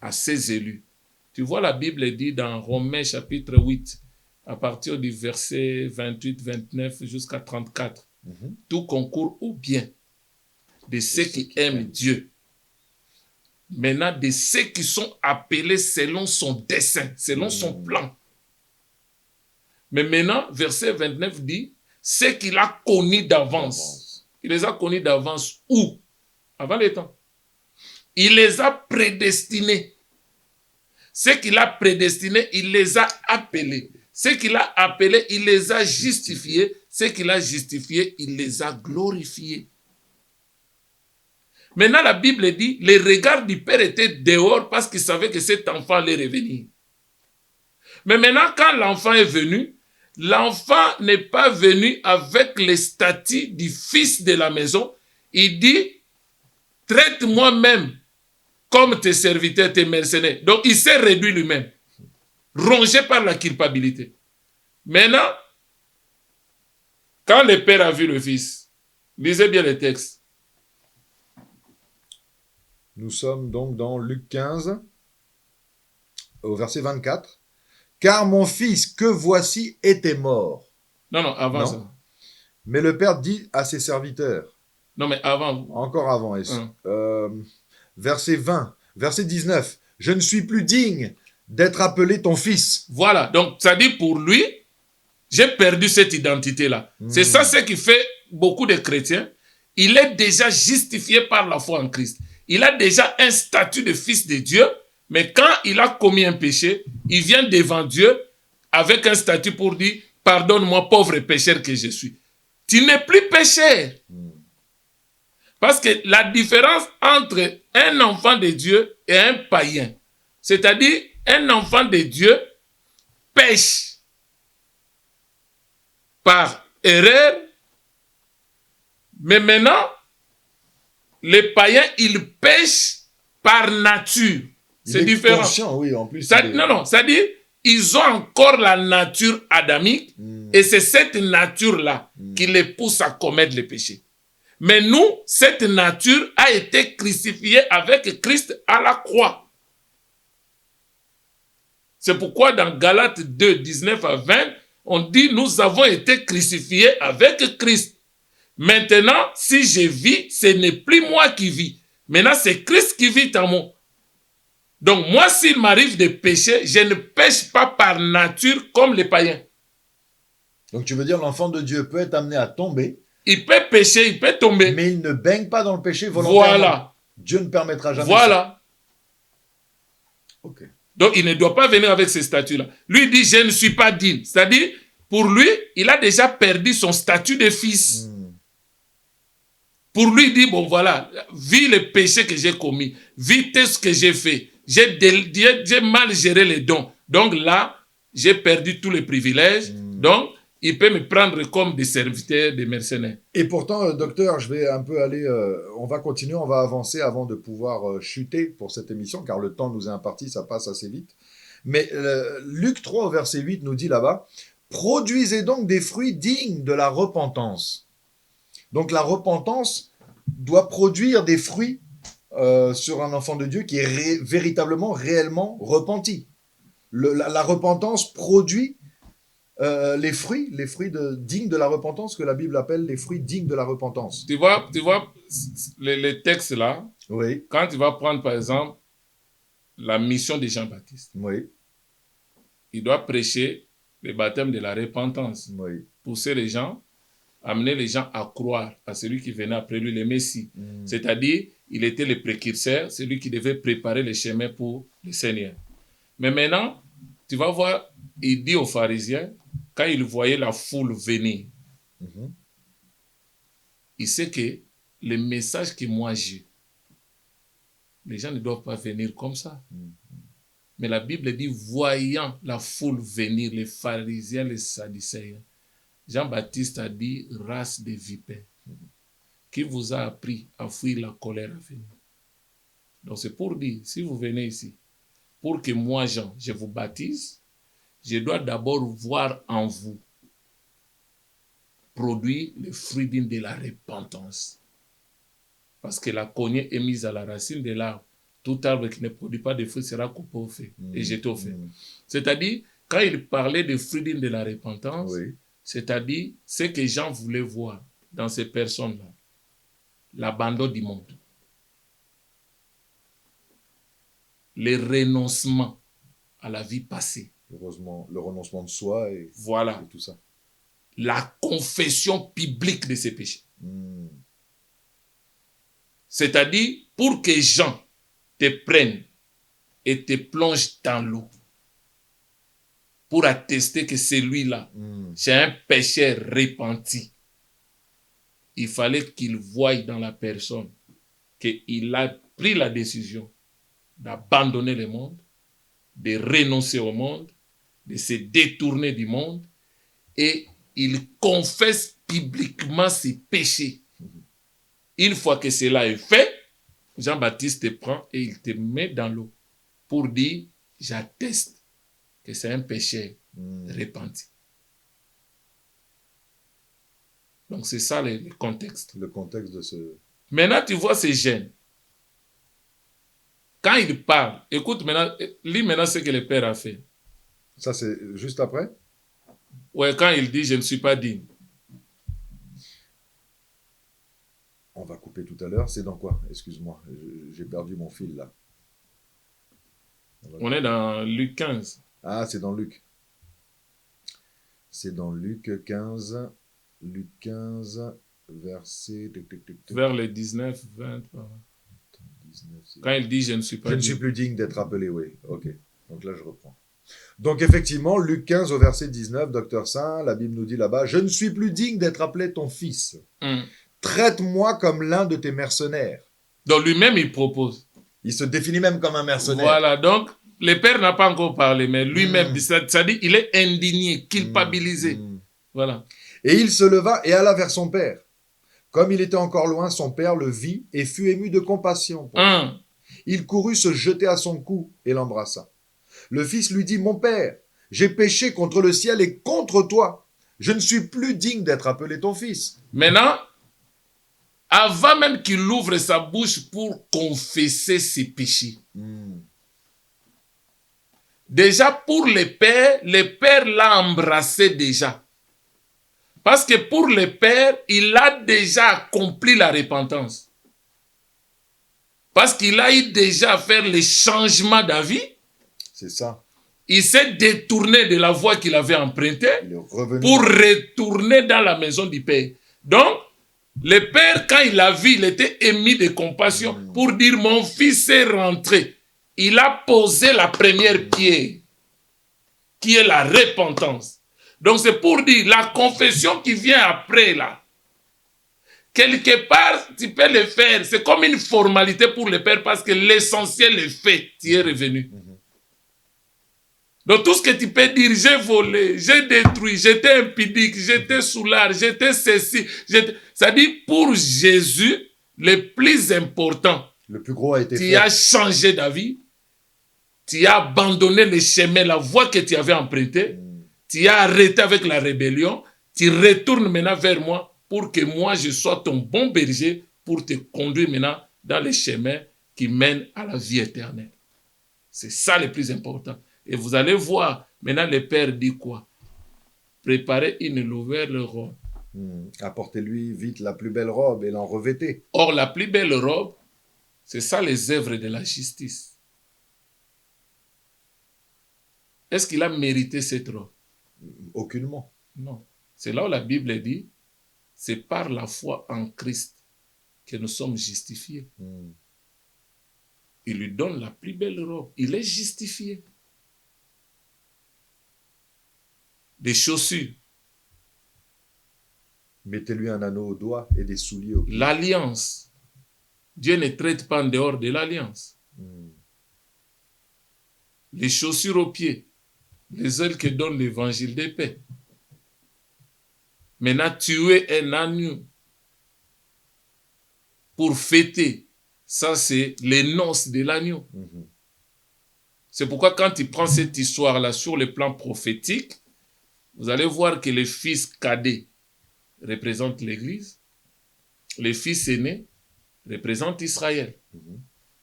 à ses élus. Tu vois, la Bible dit dans Romains chapitre 8, à partir du verset 28, 29 jusqu'à 34, tout concourt au bien de ceux qui aiment Dieu. Maintenant, de ceux qui sont appelés selon son dessein, selon son plan. Mais maintenant, verset 29 dit, ceux qu'il a connus d'avance. Il les a connus d'avance où? Avant les temps. Il les a prédestinés. Ceux qu'il a prédestinés, il les a appelés. Ceux qu'il a appelés, il les a justifiés. Ceux qu'il a justifiés, il les a glorifiés. Maintenant, la Bible dit, les regards du Père étaient dehors parce qu'il savait que cet enfant allait revenir. Mais maintenant, quand l'enfant est venu, l'enfant n'est pas venu avec les statuts du fils de la maison. Il dit, traite-moi même comme tes serviteurs, tes mercenaires. Donc, il s'est réduit lui-même, rongé par la culpabilité. Maintenant, quand le père a vu le fils, lisez bien le texte. Nous sommes donc dans Luc 15, au verset 24. « Car mon fils que voici était mort. » Non, avant ça. Mais le père dit à ses serviteurs. Non, mais avant. Encore avant. Verset 20, verset 19. je ne suis plus digne d'être appelé ton fils. Voilà, donc ça dit pour lui, j'ai perdu cette identité-là. C'est ça ce qui fait beaucoup de chrétiens. Il est déjà justifié par la foi en Christ. Il a déjà un statut de fils de Dieu, mais quand il a commis un péché, il vient devant Dieu avec un statut pour dire, pardonne-moi, pauvre pécheur que je suis. Tu n'es plus pécheur. Parce que la différence entre un enfant de Dieu et un païen, c'est-à-dire un enfant de Dieu pêche par erreur, mais maintenant, les païens, ils pêchent par nature. C'est différent. Conscient, oui, en plus. Ça, non, non, c'est-à-dire, ils ont encore la nature adamique, et c'est cette nature-là qui les pousse à commettre le péché. Mais nous, cette nature a été crucifiée avec Christ à la croix. C'est pourquoi dans Galates 2, 19 à 20, on dit, nous avons été crucifiés avec Christ. Maintenant, si je vis, ce n'est plus moi qui vis. Maintenant, c'est Christ qui vit en moi. Donc, moi, s'il m'arrive de pécher, je ne pêche pas par nature comme les païens. Donc, tu veux dire, l'enfant de Dieu peut être amené à tomber. Il peut pécher, il peut tomber. Mais il ne baigne pas dans le péché volontairement. Voilà. Dieu ne permettra jamais ça. Ok. Donc, il ne doit pas venir avec ce statut-là. Lui dit, je ne suis pas digne. C'est-à-dire, pour lui, il a déjà perdu son statut de fils. Pour lui, il dit, bon, voilà, vu le péché que j'ai commis, vu tout ce que j'ai fait, j'ai mal géré les dons. Donc là, j'ai perdu tous les privilèges. Donc, il peut me prendre comme des serviteurs, des mercenaires. Et pourtant, docteur, je vais un peu aller... on va continuer, on va avancer avant de pouvoir chuter pour cette émission, car le temps nous est imparti, ça passe assez vite. Mais Luc 3, au verset 8, nous dit là-bas, « Produisez donc des fruits dignes de la repentance. » Donc la repentance doit produire des fruits sur un enfant de Dieu qui est véritablement, réellement repenti. La repentance produit les fruits dignes de la repentance, que la Bible appelle les fruits dignes de la repentance. Tu vois les textes là, oui. Quand tu vas prendre par exemple la mission de Jean-Baptiste, oui. Il doit prêcher le baptême de la repentance, oui. Pousser les gens, amener les gens à croire à celui qui venait après lui, le Messie. C'est-à-dire, il était le précurseur, celui qui devait préparer le chemin pour le Seigneur. Mais maintenant, tu vas voir, il dit aux pharisiens, quand il voyait la foule venir, il sait que le message que moi j'ai, les gens ne doivent pas venir comme ça. Mais la Bible dit, voyant la foule venir, les pharisiens, les sadducéens, Jean-Baptiste a dit, race de vipères, qui vous a appris à fuir la colère à venir. Donc c'est pour dire, si vous venez ici, pour que moi, Jean, je vous baptise, je dois d'abord voir en vous produire le fruit digne de la repentance. Parce que la cognée est mise à la racine de l'arbre. Tout arbre qui ne produit pas de fruits sera coupé au feu et jeté au feu. C'est-à-dire, quand il parlait de fruits dignes de la repentance, c'est-à-dire ce que Jean voulait voir dans ces personnes-là, l'abandon du monde, le renoncement à la vie passée. Le renoncement de soi et tout ça. La confession biblique de ses péchés. C'est-à-dire, pour que Jean te prenne et te plonge dans l'eau, pour attester que celui-là, c'est un pécheur repenti, il fallait qu'il voie dans la personne qu'il a pris la décision d'abandonner le monde, de renoncer au monde, de se détourner du monde, et il confesse publiquement ses péchés. Une fois que cela est fait, Jean-Baptiste te prend et il te met dans l'eau pour dire, j'atteste que c'est un péché repenti. Donc c'est ça le contexte. Le contexte de ce... Maintenant, tu vois ces jeunes. Quand il parle, écoute maintenant, lis maintenant ce que le Père a fait. Ça, c'est juste après? Ouais, quand il dit, je ne suis pas digne. On va couper tout à l'heure. C'est dans quoi? Excuse-moi, j'ai perdu mon fil là. On est dans Luc 15. Ah, c'est dans Luc. C'est dans Luc 15. Luc 15, verset... Vers les 19, 20. 19, quand il dit « je ne suis pas je ne digne ». suis plus digne d'être appelé, oui. Ok. Donc là, je reprends. Donc effectivement, Luc 15 au verset 19, Docteur Saint, la Bible nous dit là-bas, « Je ne suis plus digne d'être appelé ton fils. Traite-moi comme l'un de tes mercenaires. » Donc lui-même, il propose. Il se définit même comme un mercenaire. Voilà, donc le père n'a pas encore parlé, mais lui-même, c'est-à-dire il est indigné, culpabilisé. Voilà. Et il se leva et alla vers son père. Comme il était encore loin, son père le vit et fut ému de compassion pour lui. Il courut se jeter à son cou et l'embrassa. Le fils lui dit, « Mon père, j'ai péché contre le ciel et contre toi. Je ne suis plus digne d'être appelé ton fils. » Maintenant, avant même qu'il ouvre sa bouche pour confesser ses péchés, déjà pour le père l'a embrassé déjà. Parce que pour le père, il a déjà accompli la repentance. Parce qu'il a eu déjà à faire les changements d'avis. C'est ça. Il s'est détourné de la voie qu'il avait empruntée pour retourner dans la maison du père. Donc, le père, quand il a vu, il était ému de compassion pour dire, mon fils est rentré. Il a posé la première pierre, qui est la repentance. Donc, c'est pour dire, la confession qui vient après, là, quelque part, tu peux le faire. C'est comme une formalité pour le père parce que l'essentiel est fait. Tu es revenu. Donc, tout ce que tu peux dire, j'ai volé, j'ai détruit, j'étais impudique, j'étais soulard, j'étais ceci. Ça dit, pour Jésus, le plus important, le plus gros a été fait. Tu as changé d'avis, tu as abandonné le chemin, la voie que tu avais empruntée, tu as arrêté avec la rébellion, tu retournes maintenant vers moi pour que moi, je sois ton bon berger pour te conduire maintenant dans les chemins qui mènent à la vie éternelle. C'est ça le plus important. Et vous allez voir, maintenant le Père dit quoi? Préparez une nouvelle robe. Apportez-lui vite la plus belle robe et l'en revêtez. Or, la plus belle robe, c'est ça les œuvres de la justice. Est-ce qu'il a mérité cette robe? Aucunement. Non. C'est là où la Bible dit, c'est par la foi en Christ que nous sommes justifiés. Il lui donne la plus belle robe. Il est justifié. Des chaussures. Mettez-lui un anneau au doigt et des souliers au pied. L'alliance. Dieu ne traite pas en dehors de l'alliance. Les chaussures aux pieds. Les ailes que donne l'évangile de paix. Maintenant, tuer un agneau pour fêter. Ça, c'est les noces de l'agneau. C'est pourquoi quand tu prends cette histoire-là sur le plan prophétique, vous allez voir que les fils cadets représentent l'Église, les fils aînés représentent Israël.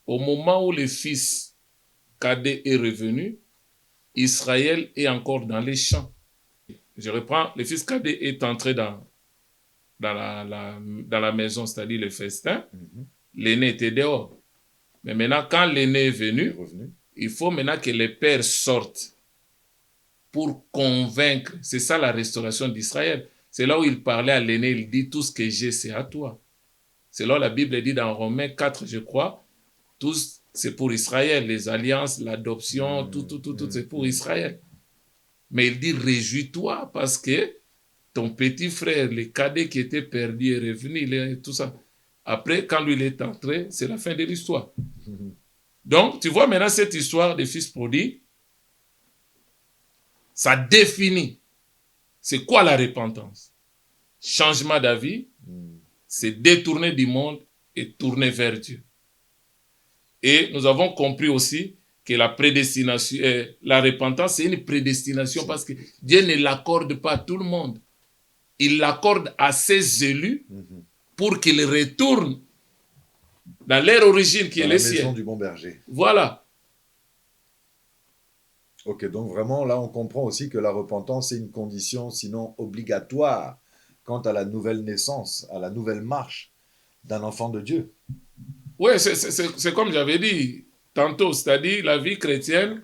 Au moment où le fils cadet est revenu, Israël est encore dans les champs. Je reprends, le fils cadet est entré dans la maison, c'est-à-dire le festin. L'aîné était dehors. Mais maintenant, quand l'aîné est venu, il faut maintenant que les pères sortent pour convaincre. C'est ça la restauration d'Israël. C'est là où il parlait à l'aîné, il dit, tout ce que j'ai, c'est à toi. C'est là où la Bible dit dans Romains 4, je crois, tout c'est pour Israël, les alliances, l'adoption, tout, c'est pour Israël. Mais il dit, réjouis-toi parce que ton petit frère, le cadet qui était perdu est revenu, tout ça. Après, quand lui il est entré, c'est la fin de l'histoire. Donc, tu vois maintenant cette histoire des fils prodiges, ça définit c'est quoi la repentance. Changement d'avis, c'est détourner du monde et tourner vers Dieu. Et nous avons compris aussi que la prédestination, la repentance, c'est une prédestination parce que Dieu ne l'accorde pas à tout le monde. Il l'accorde à ses élus pour qu'ils retournent dans leur origine qui est le ciel. La maison du bon berger. Voilà. Ok, donc vraiment, là, on comprend aussi que la repentance est une condition, sinon obligatoire, quant à la nouvelle naissance, à la nouvelle marche d'un enfant de Dieu. Oui, c'est comme j'avais dit. tantôt, c'est-à-dire la vie chrétienne,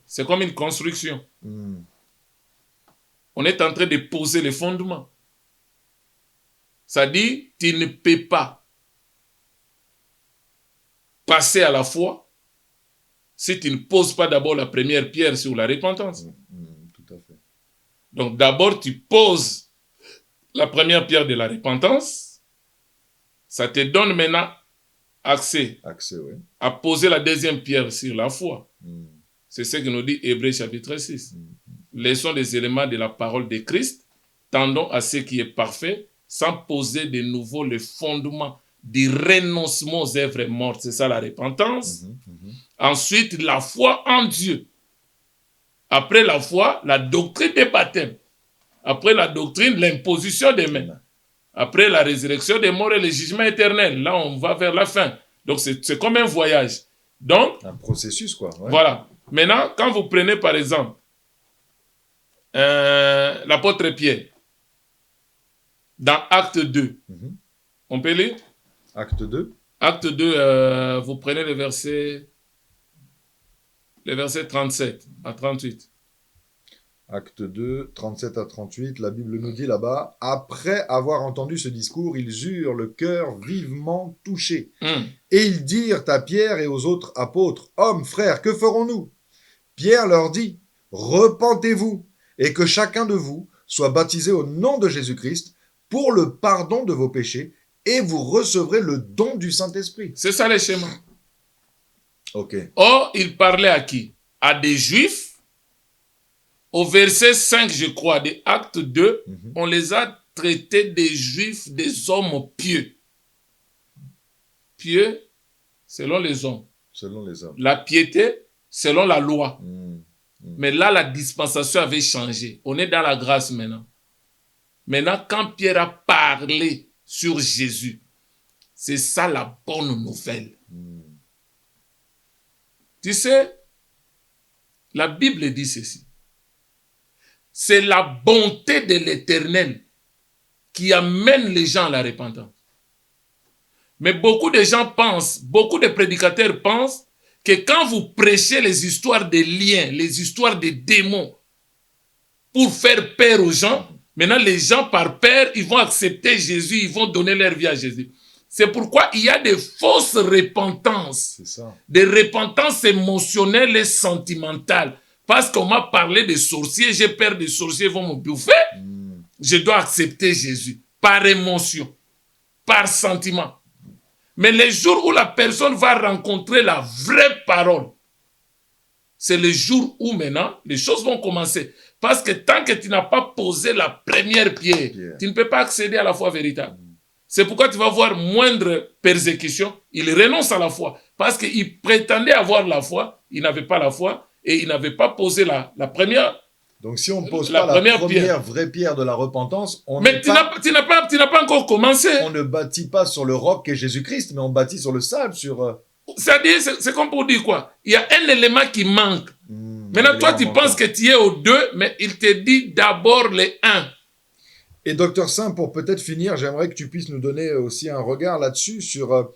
c'est comme une construction. On est en train de poser les fondements. Ça dit, tu ne peux pas passer à la foi si tu ne poses pas d'abord la première pierre sur la repentance. Tout à fait. Donc d'abord, tu poses la première pierre de la repentance. Ça te donne maintenant accès oui. à poser la deuxième pierre sur la foi. C'est ce que nous dit Hébreux chapitre 6. Laissons les éléments de la parole de Christ, tendons à ce qui est parfait, sans poser de nouveau les fondements du renoncement aux œuvres mortes. C'est ça la repentance. Ensuite, la foi en Dieu. Après la foi, la doctrine des baptêmes. Après la doctrine, l'imposition des mains. Après la résurrection des morts et le jugement éternel. Là, on va vers la fin. Donc, c'est comme un voyage. Donc, un processus, quoi. Ouais. Voilà. Maintenant, quand vous prenez, par exemple, l'apôtre Pierre, dans Acte 2, on peut lire? Acte 2. Acte 2, vous prenez le verset 37 à 38. Acte 2, 37 à 38, la Bible nous dit là-bas, après avoir entendu ce discours, ils eurent le cœur vivement touché. Et ils dirent à Pierre et aux autres apôtres, hommes, frères, que ferons-nous? Pierre leur dit, repentez-vous et que chacun de vous soit baptisé au nom de Jésus-Christ pour le pardon de vos péchés et vous recevrez le don du Saint-Esprit. C'est ça le schéma. Ok. Or, il parlait à qui? À des Juifs. Au verset 5, je crois, des Actes 2, on les a traités des Juifs, des hommes pieux. Pieux, selon les hommes. Selon les hommes. La piété, selon la loi. Mais là, la dispensation avait changé. On est dans la grâce maintenant. Maintenant, quand Pierre a parlé sur Jésus, c'est ça la bonne nouvelle. Tu sais, la Bible dit ceci. C'est la bonté de l'Éternel qui amène les gens à la repentance. Mais beaucoup de gens pensent, beaucoup de prédicateurs pensent que quand vous prêchez les histoires de liens, les histoires de démons, pour faire peur aux gens, maintenant les gens par peur, ils vont accepter Jésus, ils vont donner leur vie à Jésus. C'est pourquoi il y a des fausses repentances. C'est ça. Des repentances émotionnelles et sentimentales. Parce qu'on m'a parlé des sorciers, j'ai peur des sorciers vont me bouffer. Je dois accepter Jésus par émotion, par sentiment. Mais les jours où la personne va rencontrer la vraie parole, c'est le jour où maintenant les choses vont commencer. Parce que tant que tu n'as pas posé la première pierre, tu ne peux pas accéder à la foi véritable. C'est pourquoi tu vas voir moindre persécution, il renonce à la foi. Parce qu'il prétendait avoir la foi, il n'avait pas la foi, et il n'avait pas posé la première. Donc si on ne pose pas la première vraie pierre de la repentance, mais tu n'as pas encore commencé. On ne bâtit pas sur le roc qu'est Jésus-Christ, mais on bâtit sur le sable, sur... C'est-à-dire, c'est comme pour dire quoi? Il y a un élément qui manque. Maintenant, toi, tu penses que tu es aux deux, mais il te dit d'abord les un. Et Docteur Saint, pour peut-être finir, j'aimerais que tu puisses nous donner aussi un regard là-dessus, sur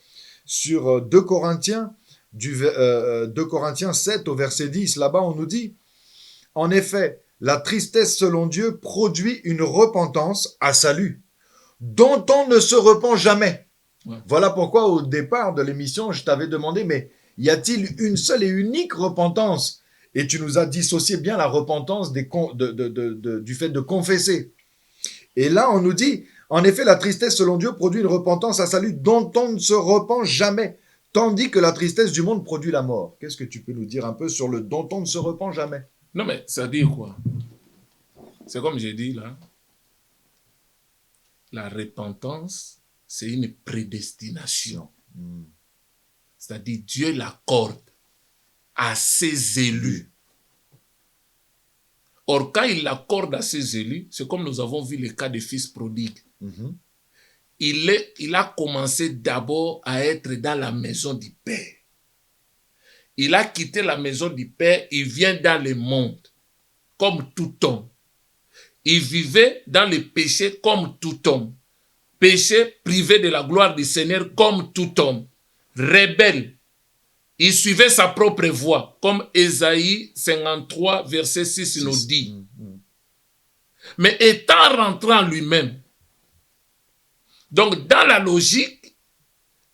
2 Corinthiens, 2 Corinthiens 7 au verset 10. Là-bas, on nous dit, en effet, la tristesse selon Dieu produit une repentance à salut, dont on ne se repent jamais. Ouais. Voilà pourquoi au départ de l'émission, je t'avais demandé, mais y a-t-il une seule et unique repentance? Et tu nous as dissocié bien la repentance du fait de confesser. Et là, on nous dit, en effet, la tristesse selon Dieu produit une repentance à salut, dont on ne se repent jamais, tandis que la tristesse du monde produit la mort. Qu'est-ce que tu peux nous dire un peu sur le dont on ne se repent jamais? Non, mais ça dit quoi? C'est comme j'ai dit là. La repentance, c'est une prédestination. C'est-à-dire Dieu l'accorde à ses élus. Or, quand il l'accorde à ses élus, c'est comme nous avons vu le cas des fils prodigues. Il a commencé d'abord à être dans la maison du Père. Il a quitté la maison du Père, il vient dans le monde, comme tout homme. Il vivait dans le péché comme tout homme. Péché privé de la gloire du Seigneur comme tout homme. Rebelle. Il suivait sa propre voie, comme Ésaïe 53, verset 6 nous dit. Mais étant rentré en lui-même, donc dans la logique,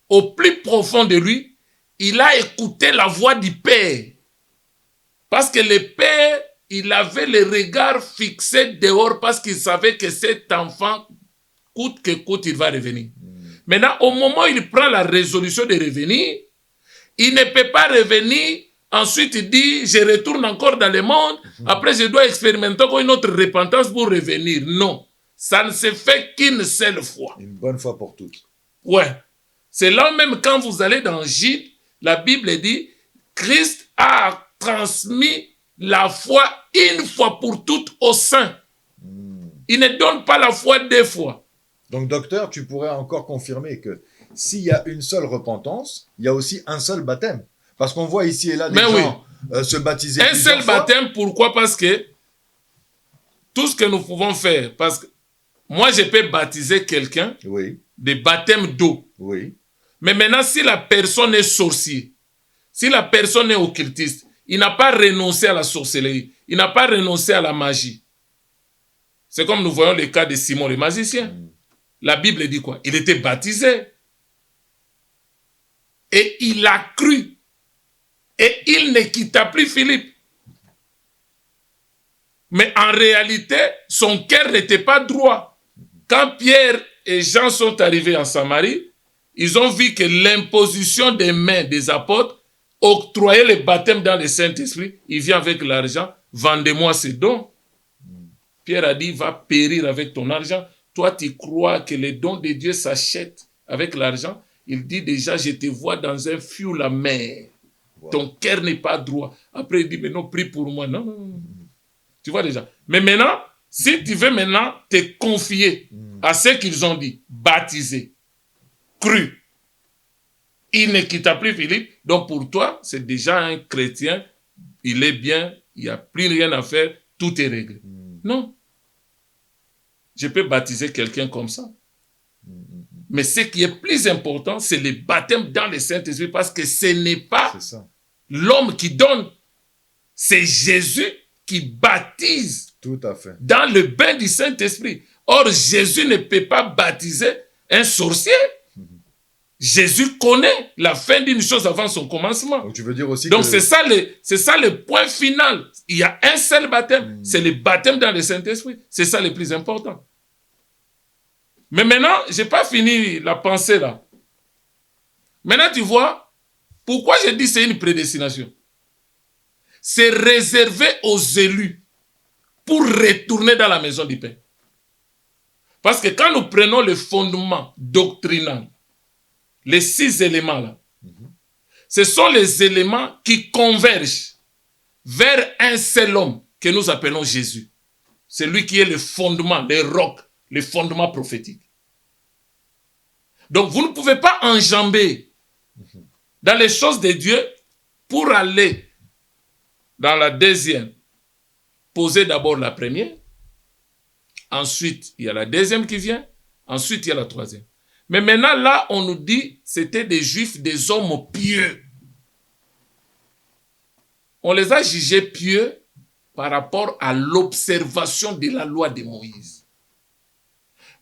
au plus profond de lui, il a écouté la voix du Père. Parce que le Père, il avait le regard fixé dehors parce qu'il savait que cet enfant, coûte que coûte, il va revenir. Maintenant, au moment où il prend la résolution de revenir, il ne peut pas revenir. Ensuite, il dit, je retourne encore dans le monde. Après, je dois expérimenter encore une autre repentance pour revenir. Non, ça ne se fait qu'une seule fois. Une bonne fois pour toutes. Ouais. C'est là même quand vous allez dans Gilles, la Bible dit, Christ a transmis la foi une fois pour toutes aux saints. Il ne donne pas la foi deux fois. Donc, docteur, tu pourrais encore confirmer que s'il y a une seule repentance, il y a aussi un seul baptême. Parce qu'on voit ici et là des gens se baptiser un seul fois. Baptême, pourquoi? Parce que tout ce que nous pouvons faire, parce que moi, je peux baptiser quelqu'un des baptêmes d'eau. Oui. Mais maintenant, si la personne est sorcier, si la personne est occultiste, il n'a pas renoncé à la sorcellerie, il n'a pas renoncé à la magie. C'est comme nous voyons le cas de Simon le magicien. La Bible dit quoi? Il était baptisé. Et il a cru. Et il ne quitta plus Philippe. Mais en réalité, son cœur n'était pas droit. Quand Pierre et Jean sont arrivés en Samarie, ils ont vu que l'imposition des mains des apôtres octroyait le baptême dans le Saint-Esprit. Il vient avec l'argent, vendez-moi ces dons. Pierre a dit, va périr avec ton argent. Toi, tu crois que les dons de Dieu s'achètent avec l'argent? Il dit déjà, je te vois dans un fioul amer. Ton cœur n'est pas droit. Après, il dit, mais non, prie pour moi. Non, non, non. Tu vois déjà. Mais maintenant, si tu veux maintenant te confier à ce qu'ils ont dit, baptisé, cru, il ne quitta plus Philippe. Donc pour toi, c'est déjà un chrétien. Il est bien, il n'y a plus rien à faire, tout est réglé. Non. Je peux baptiser quelqu'un comme ça. Mais ce qui est plus important, c'est le baptême dans le Saint-Esprit, parce que ce n'est pas l'homme qui donne, c'est Jésus qui baptise. Tout à fait. Dans le bain du Saint-Esprit. Or, Jésus ne peut pas baptiser un sorcier. Jésus connaît la fin d'une chose avant son commencement. Donc, tu veux dire aussi donc c'est ça le point final. Il y a un seul baptême, c'est le baptême dans le Saint-Esprit. C'est ça le plus important. Mais maintenant, je n'ai pas fini la pensée là. Maintenant, tu vois, pourquoi je dis c'est une prédestination? C'est réservé aux élus pour retourner dans la maison du Père. Parce que quand nous prenons le fondement doctrinal, les 6 éléments là, ce sont les éléments qui convergent vers un seul homme que nous appelons Jésus. C'est lui qui est le fondement, le roc, le fondement prophétique. Donc vous ne pouvez pas enjamber dans les choses de Dieu pour aller dans la deuxième. Poser d'abord la première, ensuite il y a la deuxième qui vient, ensuite il y a la troisième. Mais maintenant là, on nous dit c'était des Juifs, des hommes pieux. On les a jugés pieux par rapport à l'observation de la loi de Moïse.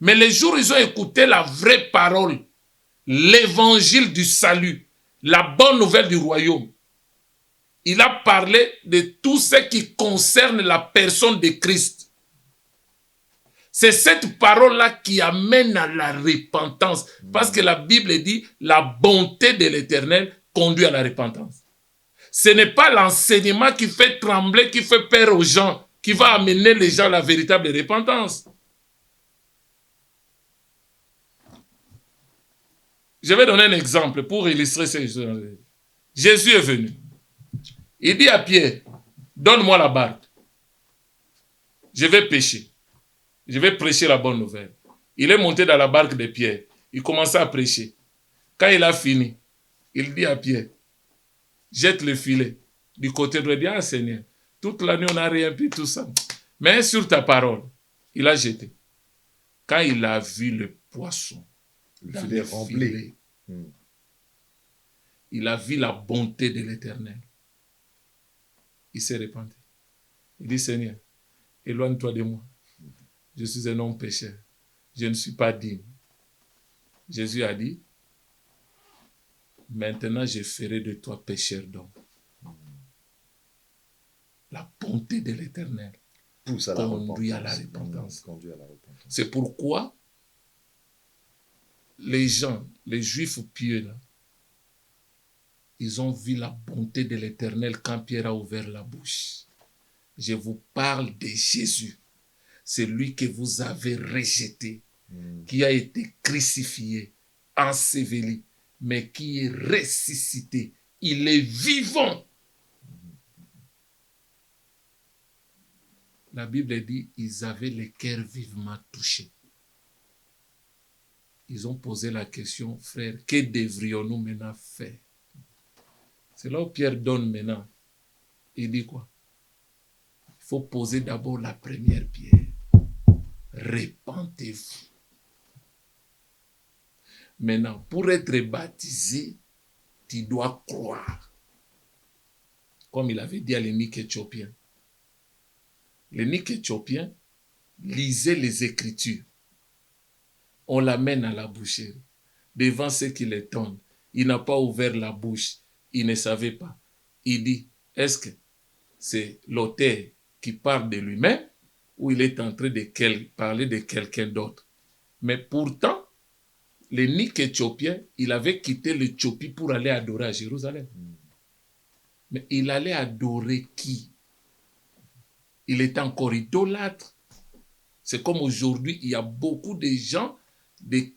Mais les jours où ils ont écouté la vraie parole, l'évangile du salut, la bonne nouvelle du royaume, il a parlé de tout ce qui concerne la personne de Christ. C'est cette parole-là qui amène à la repentance. Parce que la Bible dit, la bonté de l'Éternel conduit à la repentance. Ce n'est pas l'enseignement qui fait trembler, qui fait peur aux gens, qui va amener les gens à la véritable repentance. Je vais donner un exemple pour illustrer ce que Jésus est venu. Il dit à Pierre, donne-moi la barque. Je vais pêcher. Je vais prêcher la bonne nouvelle. Il est monté dans la barque de Pierre. Il commençait à prêcher. Quand il a fini, il dit à Pierre, jette le filet du côté droit. Il dit, ah Seigneur, toute la nuit on n'a rien pu, tout ça. Mais sur ta parole, il a jeté. Quand il a vu le poisson, le filet rempli. il a vu la bonté de l'Éternel. Il s'est repenti. Il dit, Seigneur, éloigne-toi de moi. Je suis un homme pécheur. Je ne suis pas digne. Jésus a dit, maintenant je ferai de toi pécheur d'homme. La bonté de l'Éternel conduit à la repentance. C'est pourquoi les gens, les Juifs pieux, là, ils ont vu la bonté de l'Éternel quand Pierre a ouvert la bouche. Je vous parle de Jésus. C'est lui que vous avez rejeté, qui a été crucifié, enseveli, mais qui est ressuscité. Il est vivant. La Bible dit, ils avaient le cœur vivement touché. Ils ont posé la question, frère, que devrions-nous maintenant faire? C'est là où Pierre donne maintenant. Il dit quoi? Il faut poser d'abord la première pierre. Repentez-vous. Maintenant, pour être baptisé, tu dois croire. Comme il avait dit à l'eunuque éthiopien. L'eunuque éthiopien lisait les Écritures. On l'amène à la boucherie. Devant ceux qui l'étonnent. Il n'a pas ouvert la bouche. Il ne savait pas. Il dit, est-ce que c'est l'auteur qui parle de lui-même ou il est en train de parler de quelqu'un d'autre? Mais pourtant, l'eunuque éthiopien, il avait quitté l'Éthiopie pour aller adorer à Jérusalem. Mais il allait adorer qui? Il était encore idolâtre. C'est comme aujourd'hui, il y a beaucoup de gens, des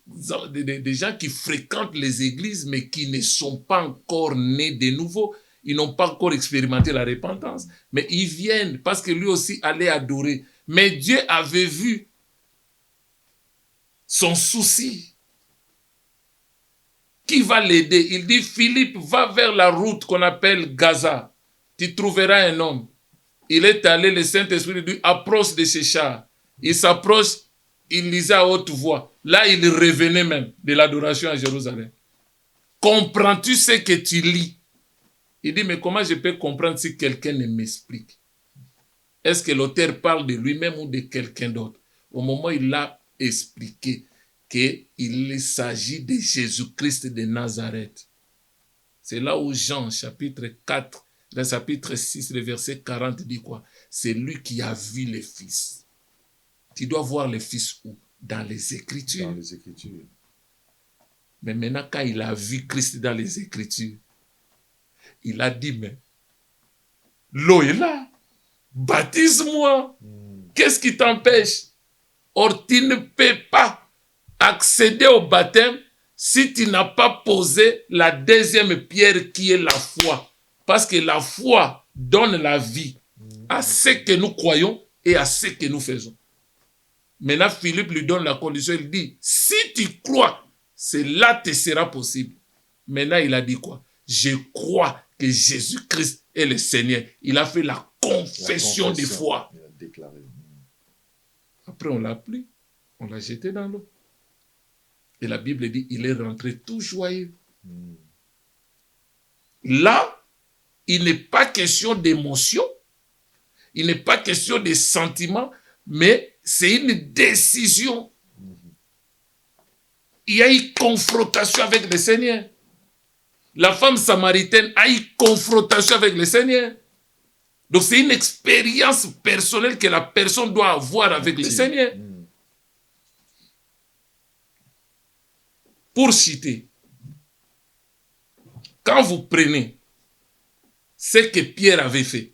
gens qui fréquentent les églises, mais qui ne sont pas encore nés de nouveau. Ils n'ont pas encore expérimenté la repentance. Mais ils viennent parce que lui aussi allait adorer. Mais Dieu avait vu son souci. Qui va l'aider? Il dit, Philippe, va vers la route qu'on appelle Gaza. Tu trouveras un homme. Il est allé, le Saint-Esprit lui dit, approche de ces chars. Il s'approche, il lisait à haute voix. Là, il revenait même de l'adoration à Jérusalem. Comprends-tu ce que tu lis? Il dit, mais comment je peux comprendre si quelqu'un ne m'explique? Est-ce que l'auteur parle de lui-même ou de quelqu'un d'autre? Au moment où il a expliqué qu'il s'agit de Jésus-Christ de Nazareth. C'est là où Jean, chapitre 4, le chapitre 6, le verset 40 dit quoi? C'est lui qui a vu le Fils. Tu dois voir le Fils où? Dans les Écritures. Dans les Écritures. Mais maintenant, quand il a vu Christ dans les Écritures, il a dit, mais l'eau est là. Baptise-moi. Qu'est-ce qui t'empêche? Or, tu ne peux pas accéder au baptême si tu n'as pas posé la deuxième pierre qui est la foi. Parce que la foi donne la vie à ce que nous croyons et à ce que nous faisons. Maintenant, Philippe lui donne la condition. Il dit, si tu crois, cela te sera possible. Maintenant, il a dit quoi? Je crois que Jésus-Christ est le Seigneur. Il a fait la confession de foi. Il a déclaré. Après, on l'a pris. On l'a jeté dans l'eau. Et la Bible dit, il est rentré tout joyeux. Là, il n'est pas question d'émotion. Il n'est pas question de sentiment. Mais c'est une décision. Il y a eu confrontation avec le Seigneur. La femme samaritaine a eu confrontation avec le Seigneur. Donc c'est une expérience personnelle que la personne doit avoir avec le Seigneur. Pour citer, quand vous prenez ce que Pierre avait fait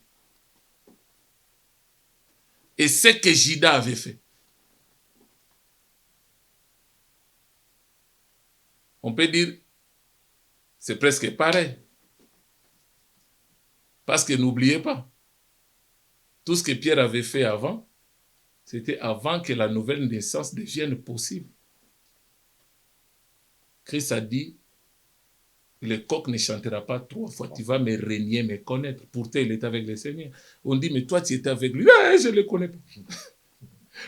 et ce que Judas avait fait, on peut dire c'est presque pareil. Parce que n'oubliez pas, tout ce que Pierre avait fait avant, c'était avant que la nouvelle naissance devienne possible. Christ a dit, le coq ne chantera pas 3 fois, tu vas me régner, me connaître. Pourtant, il était avec le Seigneur. On dit, mais toi, tu étais avec lui. Ah, je ne le connais pas.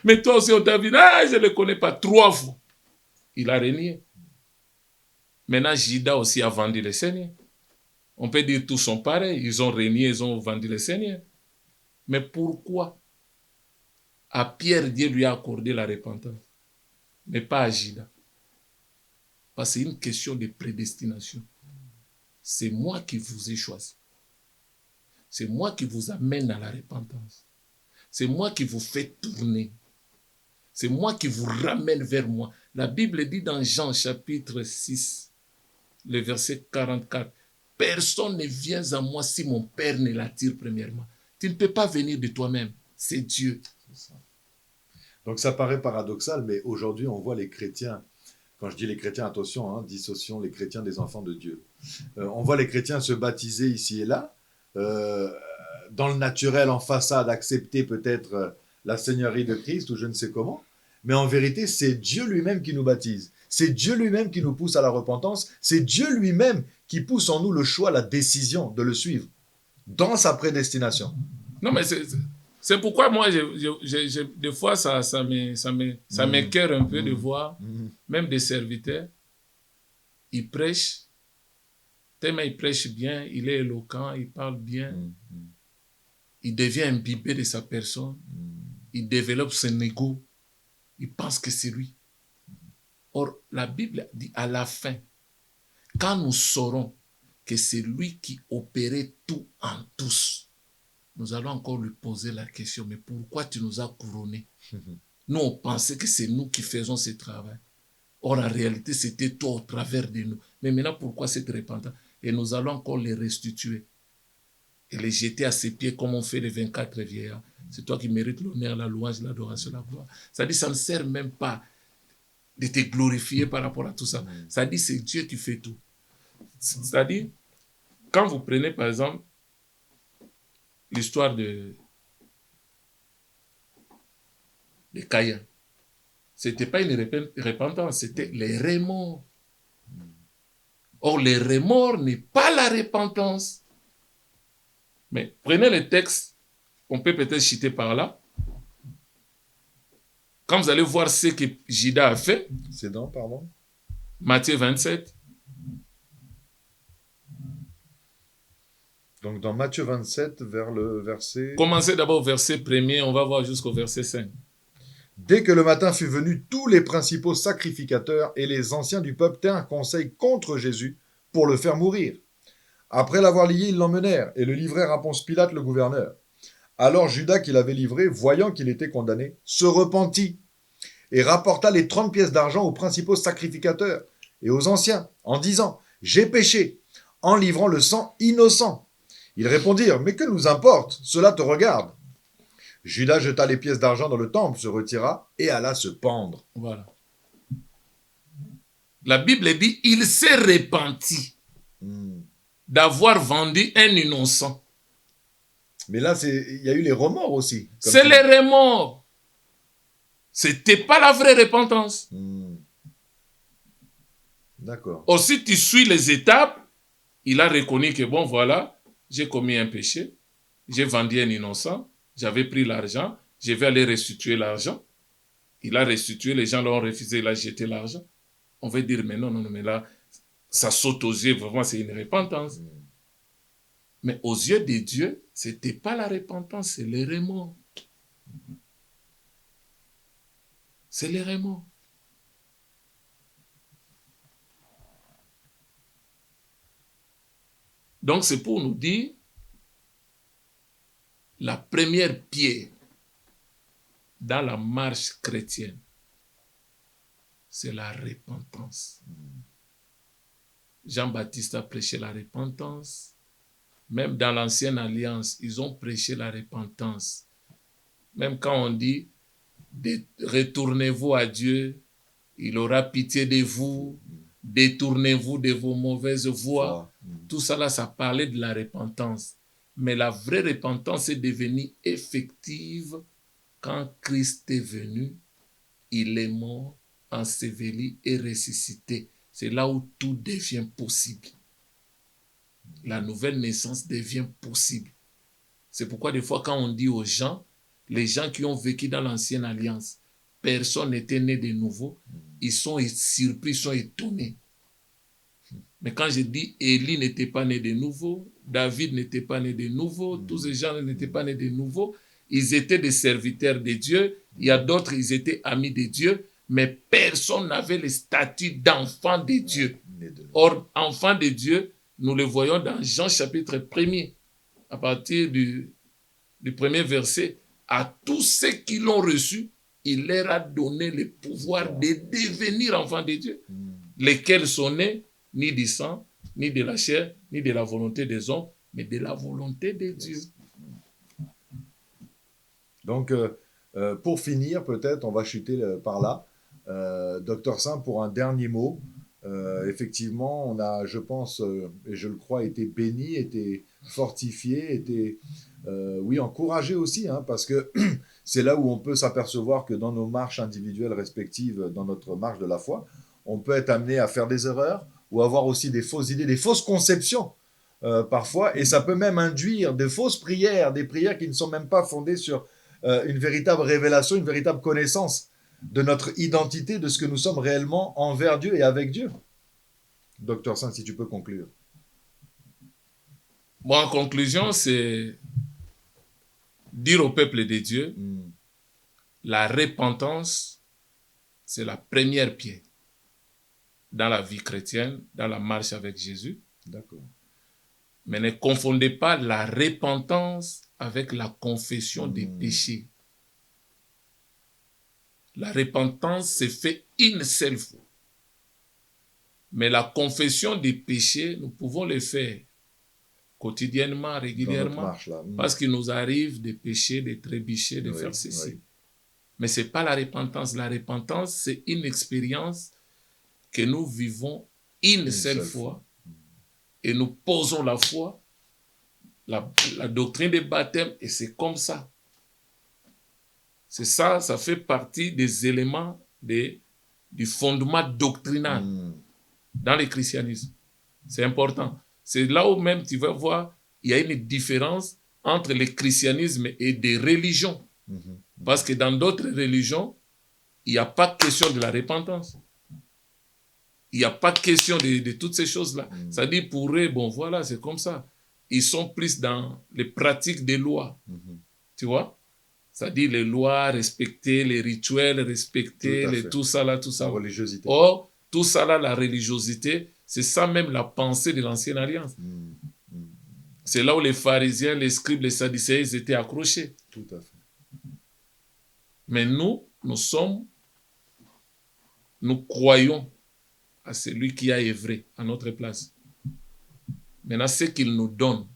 Mais toi aussi, on t'a vu. Ah, je ne le connais pas. 3 fois. Il a régné. Maintenant, Judas aussi a vendu le Seigneur. On peut dire tous sont pareils. Ils ont régné, ils ont vendu le Seigneur. Mais pourquoi à Pierre, Dieu lui a accordé la repentance, mais pas à Judas? Parce que c'est une question de prédestination. C'est moi qui vous ai choisi. C'est moi qui vous amène à la repentance. C'est moi qui vous fais tourner. C'est moi qui vous ramène vers moi. La Bible dit dans Jean chapitre 6, le verset 44, « Personne ne vient à moi si mon Père ne l'attire premièrement. » Tu ne peux pas venir de toi-même. C'est Dieu. C'est ça. Donc ça paraît paradoxal, mais aujourd'hui on voit les chrétiens, quand je dis les chrétiens, attention, hein, dissocions les chrétiens des enfants de Dieu. On voit les chrétiens se baptiser ici et là, dans le naturel, en façade, accepter peut-être la seigneurie de Christ ou je ne sais comment, mais en vérité c'est Dieu lui-même qui nous baptise. C'est Dieu lui-même qui nous pousse à la repentance, c'est Dieu lui-même qui pousse en nous le choix, la décision de le suivre dans sa prédestination. Non, mais c'est pourquoi moi, des fois, ça m'écoeure un peu de voir, même des serviteurs, ils prêchent, tellement ils prêchent bien, il est éloquent, il parle bien, il devient imbibé de sa personne, il développe son ego, il pense que c'est lui. Or, la Bible dit à la fin, quand nous saurons que c'est lui qui opérait tout en tous, nous allons encore lui poser la question, mais pourquoi tu nous as couronnés? Nous, on pensait que c'est nous qui faisons ce travail. Or, en réalité, c'était toi au travers de nous. Mais maintenant, pourquoi cette repentance? Et nous allons encore les restituer et les jeter à ses pieds comme on fait les 24 vieillards. C'est toi qui mérites l'honneur, la louange, l'adoration, la gloire. Ça dit, ça ne sert même pas de te glorifier par rapport à tout ça. Ça dit, c'est Dieu qui fait tout. C'est-à-dire, quand vous prenez, par exemple, l'histoire de Caïn, ce n'était pas une repentance, c'était les remords. Or, les remords n'est pas la repentance. Mais prenez le texte, on peut peut-être citer par là. Quand vous allez voir ce que Judas a fait, c'est dans, pardon, Matthieu 27. Donc dans Matthieu 27, vers le verset... Commencez d'abord au verset 1er, on va voir jusqu'au verset 5. Dès que le matin fut venu, tous les principaux sacrificateurs et les anciens du peuple tinrent conseil contre Jésus pour le faire mourir. Après l'avoir lié, ils l'emmenèrent et le livrèrent à Ponce Pilate, le gouverneur. Alors Judas, qui l'avait livré, voyant qu'il était condamné, se repentit et rapporta les 30 pièces d'argent aux principaux sacrificateurs et aux anciens, en disant « J'ai péché », en livrant le sang innocent. Ils répondirent « Mais que nous importe? Cela te regarde. » Judas jeta les pièces d'argent dans le temple, se retira et alla se pendre. Voilà. La Bible dit « Il s'est repenti d'avoir vendu un innocent. » Mais là, il y a eu les remords aussi. C'est les remords. C'était pas la vraie repentance. D'accord. Or, si tu suis les étapes, il a reconnu que bon, voilà, j'ai commis un péché, j'ai vendu un innocent, j'avais pris l'argent, je vais aller restituer l'argent. Il a restitué, les gens l'ont refusé, il a jeté l'argent. On va dire, mais non, mais là, ça saute aux yeux, vraiment, c'est une repentance. Mais aux yeux de Dieu, ce n'était pas la repentance, c'est les remords. C'est les remords. Donc, c'est pour nous dire, la première pierre dans la marche chrétienne, c'est la repentance. Jean-Baptiste a prêché la repentance. Même dans l'ancienne alliance, ils ont prêché la repentance. Même quand on dit, retournez-vous à Dieu, il aura pitié de vous, détournez-vous de vos mauvaises voies. Tout ça là, ça parlait de la repentance. Mais la vraie repentance est devenue effective quand Christ est venu, il est mort, enseveli et ressuscité. C'est là où tout devient possible. La nouvelle naissance devient possible. C'est pourquoi des fois quand on dit aux gens, les gens qui ont vécu dans l'ancienne alliance, personne n'était né de nouveau, ils sont surpris, ils sont étonnés. Mais quand je dis Élie n'était pas né de nouveau, David n'était pas né de nouveau, tous ces gens n'étaient pas nés de nouveau, ils étaient des serviteurs de Dieu, il y a d'autres, ils étaient amis de Dieu, mais personne n'avait le statut d'enfant de Dieu. Or, enfant de Dieu, nous le voyons dans Jean chapitre 1er, à partir du premier verset. À tous ceux qui l'ont reçu, il leur a donné le pouvoir de devenir enfants de Dieu, lesquels sont nés ni du sang, ni de la chair, ni de la volonté des hommes, mais de la volonté de Dieu. Donc, pour finir, peut-être, on va chuter par là. Docteur Saint, pour un dernier mot, effectivement, on a, je pense, et je le crois, été béni, été fortifié, été, oui, encouragé aussi, hein, parce que c'est là où on peut s'apercevoir que dans nos marches individuelles respectives, dans notre marche de la foi, on peut être amené à faire des erreurs ou avoir aussi des fausses idées, des fausses conceptions parfois, et ça peut même induire des fausses prières, des prières qui ne sont même pas fondées sur une véritable révélation, une véritable connaissance de notre identité, de ce que nous sommes réellement envers Dieu et avec Dieu. Docteur Saint, si tu peux conclure. Bon, en conclusion, c'est dire au peuple de Dieu, la repentance, c'est la première pierre dans la vie chrétienne, dans la marche avec Jésus. D'accord. Mais ne confondez pas la repentance avec la confession des péchés. La repentance se fait une seule fois. Mais la confession des péchés, nous pouvons le faire quotidiennement, régulièrement, marche, là. Parce qu'il nous arrive de pécher, de trébucher, de faire ceci. Oui. Mais ce n'est pas la repentance. La repentance, c'est une expérience que nous vivons une seule fois. Et nous posons la foi, la doctrine des baptêmes, et c'est comme ça. C'est ça, ça fait partie des éléments du fondement doctrinal dans le christianisme. C'est important. C'est là où même tu vas voir, il y a une différence entre le christianisme et des religions. Parce que dans d'autres religions, il n'y a pas question de la repentance. Il n'y a pas question de toutes ces choses-là. C'est-à-dire pour eux, bon voilà, c'est comme ça. Ils sont plus dans les pratiques des lois. Tu vois? C'est-à-dire les lois, respecter les rituels, respecter tout ça là, tout ça. La religiosité. Or, tout ça là, la religiosité, c'est ça même la pensée de l'ancienne alliance. C'est là où les pharisiens, les scribes, les sadducéens, ils étaient accrochés. Tout à fait. Mais nous croyons à celui qui a œuvré à notre place. Maintenant, ce qu'il nous donne,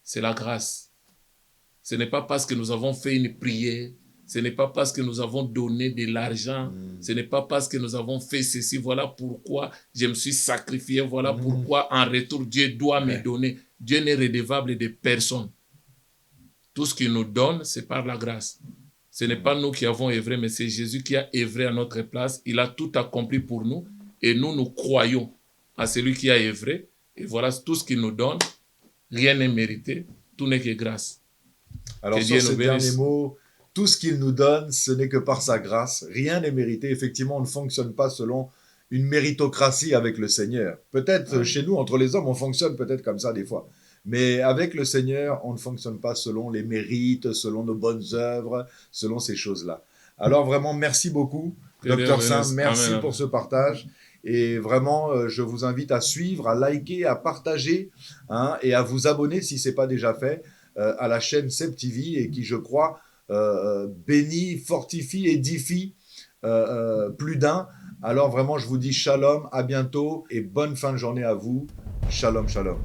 c'est la grâce. Ce n'est pas parce que nous avons fait une prière, ce n'est pas parce que nous avons donné de l'argent, ce n'est pas parce que nous avons fait ceci, voilà pourquoi je me suis sacrifié, voilà pourquoi en retour Dieu doit me donner. Dieu n'est redevable de personne. Tout ce qu'il nous donne, c'est par la grâce. Ce n'est pas nous qui avons œuvré, mais c'est Jésus qui a œuvré à notre place. Il a tout accompli pour nous et nous croyons à celui qui a œuvré. Et voilà tout ce qu'il nous donne. Rien n'est mérité, tout n'est que grâce. Alors que sur ces derniers mots, tout ce qu'il nous donne, ce n'est que par sa grâce. Rien n'est mérité. Effectivement, on ne fonctionne pas selon une méritocratie avec le Seigneur. Peut-être chez nous, entre les hommes, on fonctionne peut-être comme ça des fois. Mais avec le Seigneur, on ne fonctionne pas selon les mérites, selon nos bonnes œuvres, selon ces choses-là. Alors vraiment, merci beaucoup, Docteur Saint. Merci pour ce partage. Et vraiment, je vous invite à suivre, à liker, à partager et à vous abonner si ce n'est pas déjà fait à la chaîne Seb TV et qui, je crois, bénit, fortifie, édifie plus d'un. Alors vraiment, je vous dis shalom, à bientôt et bonne fin de journée à vous. Shalom, shalom.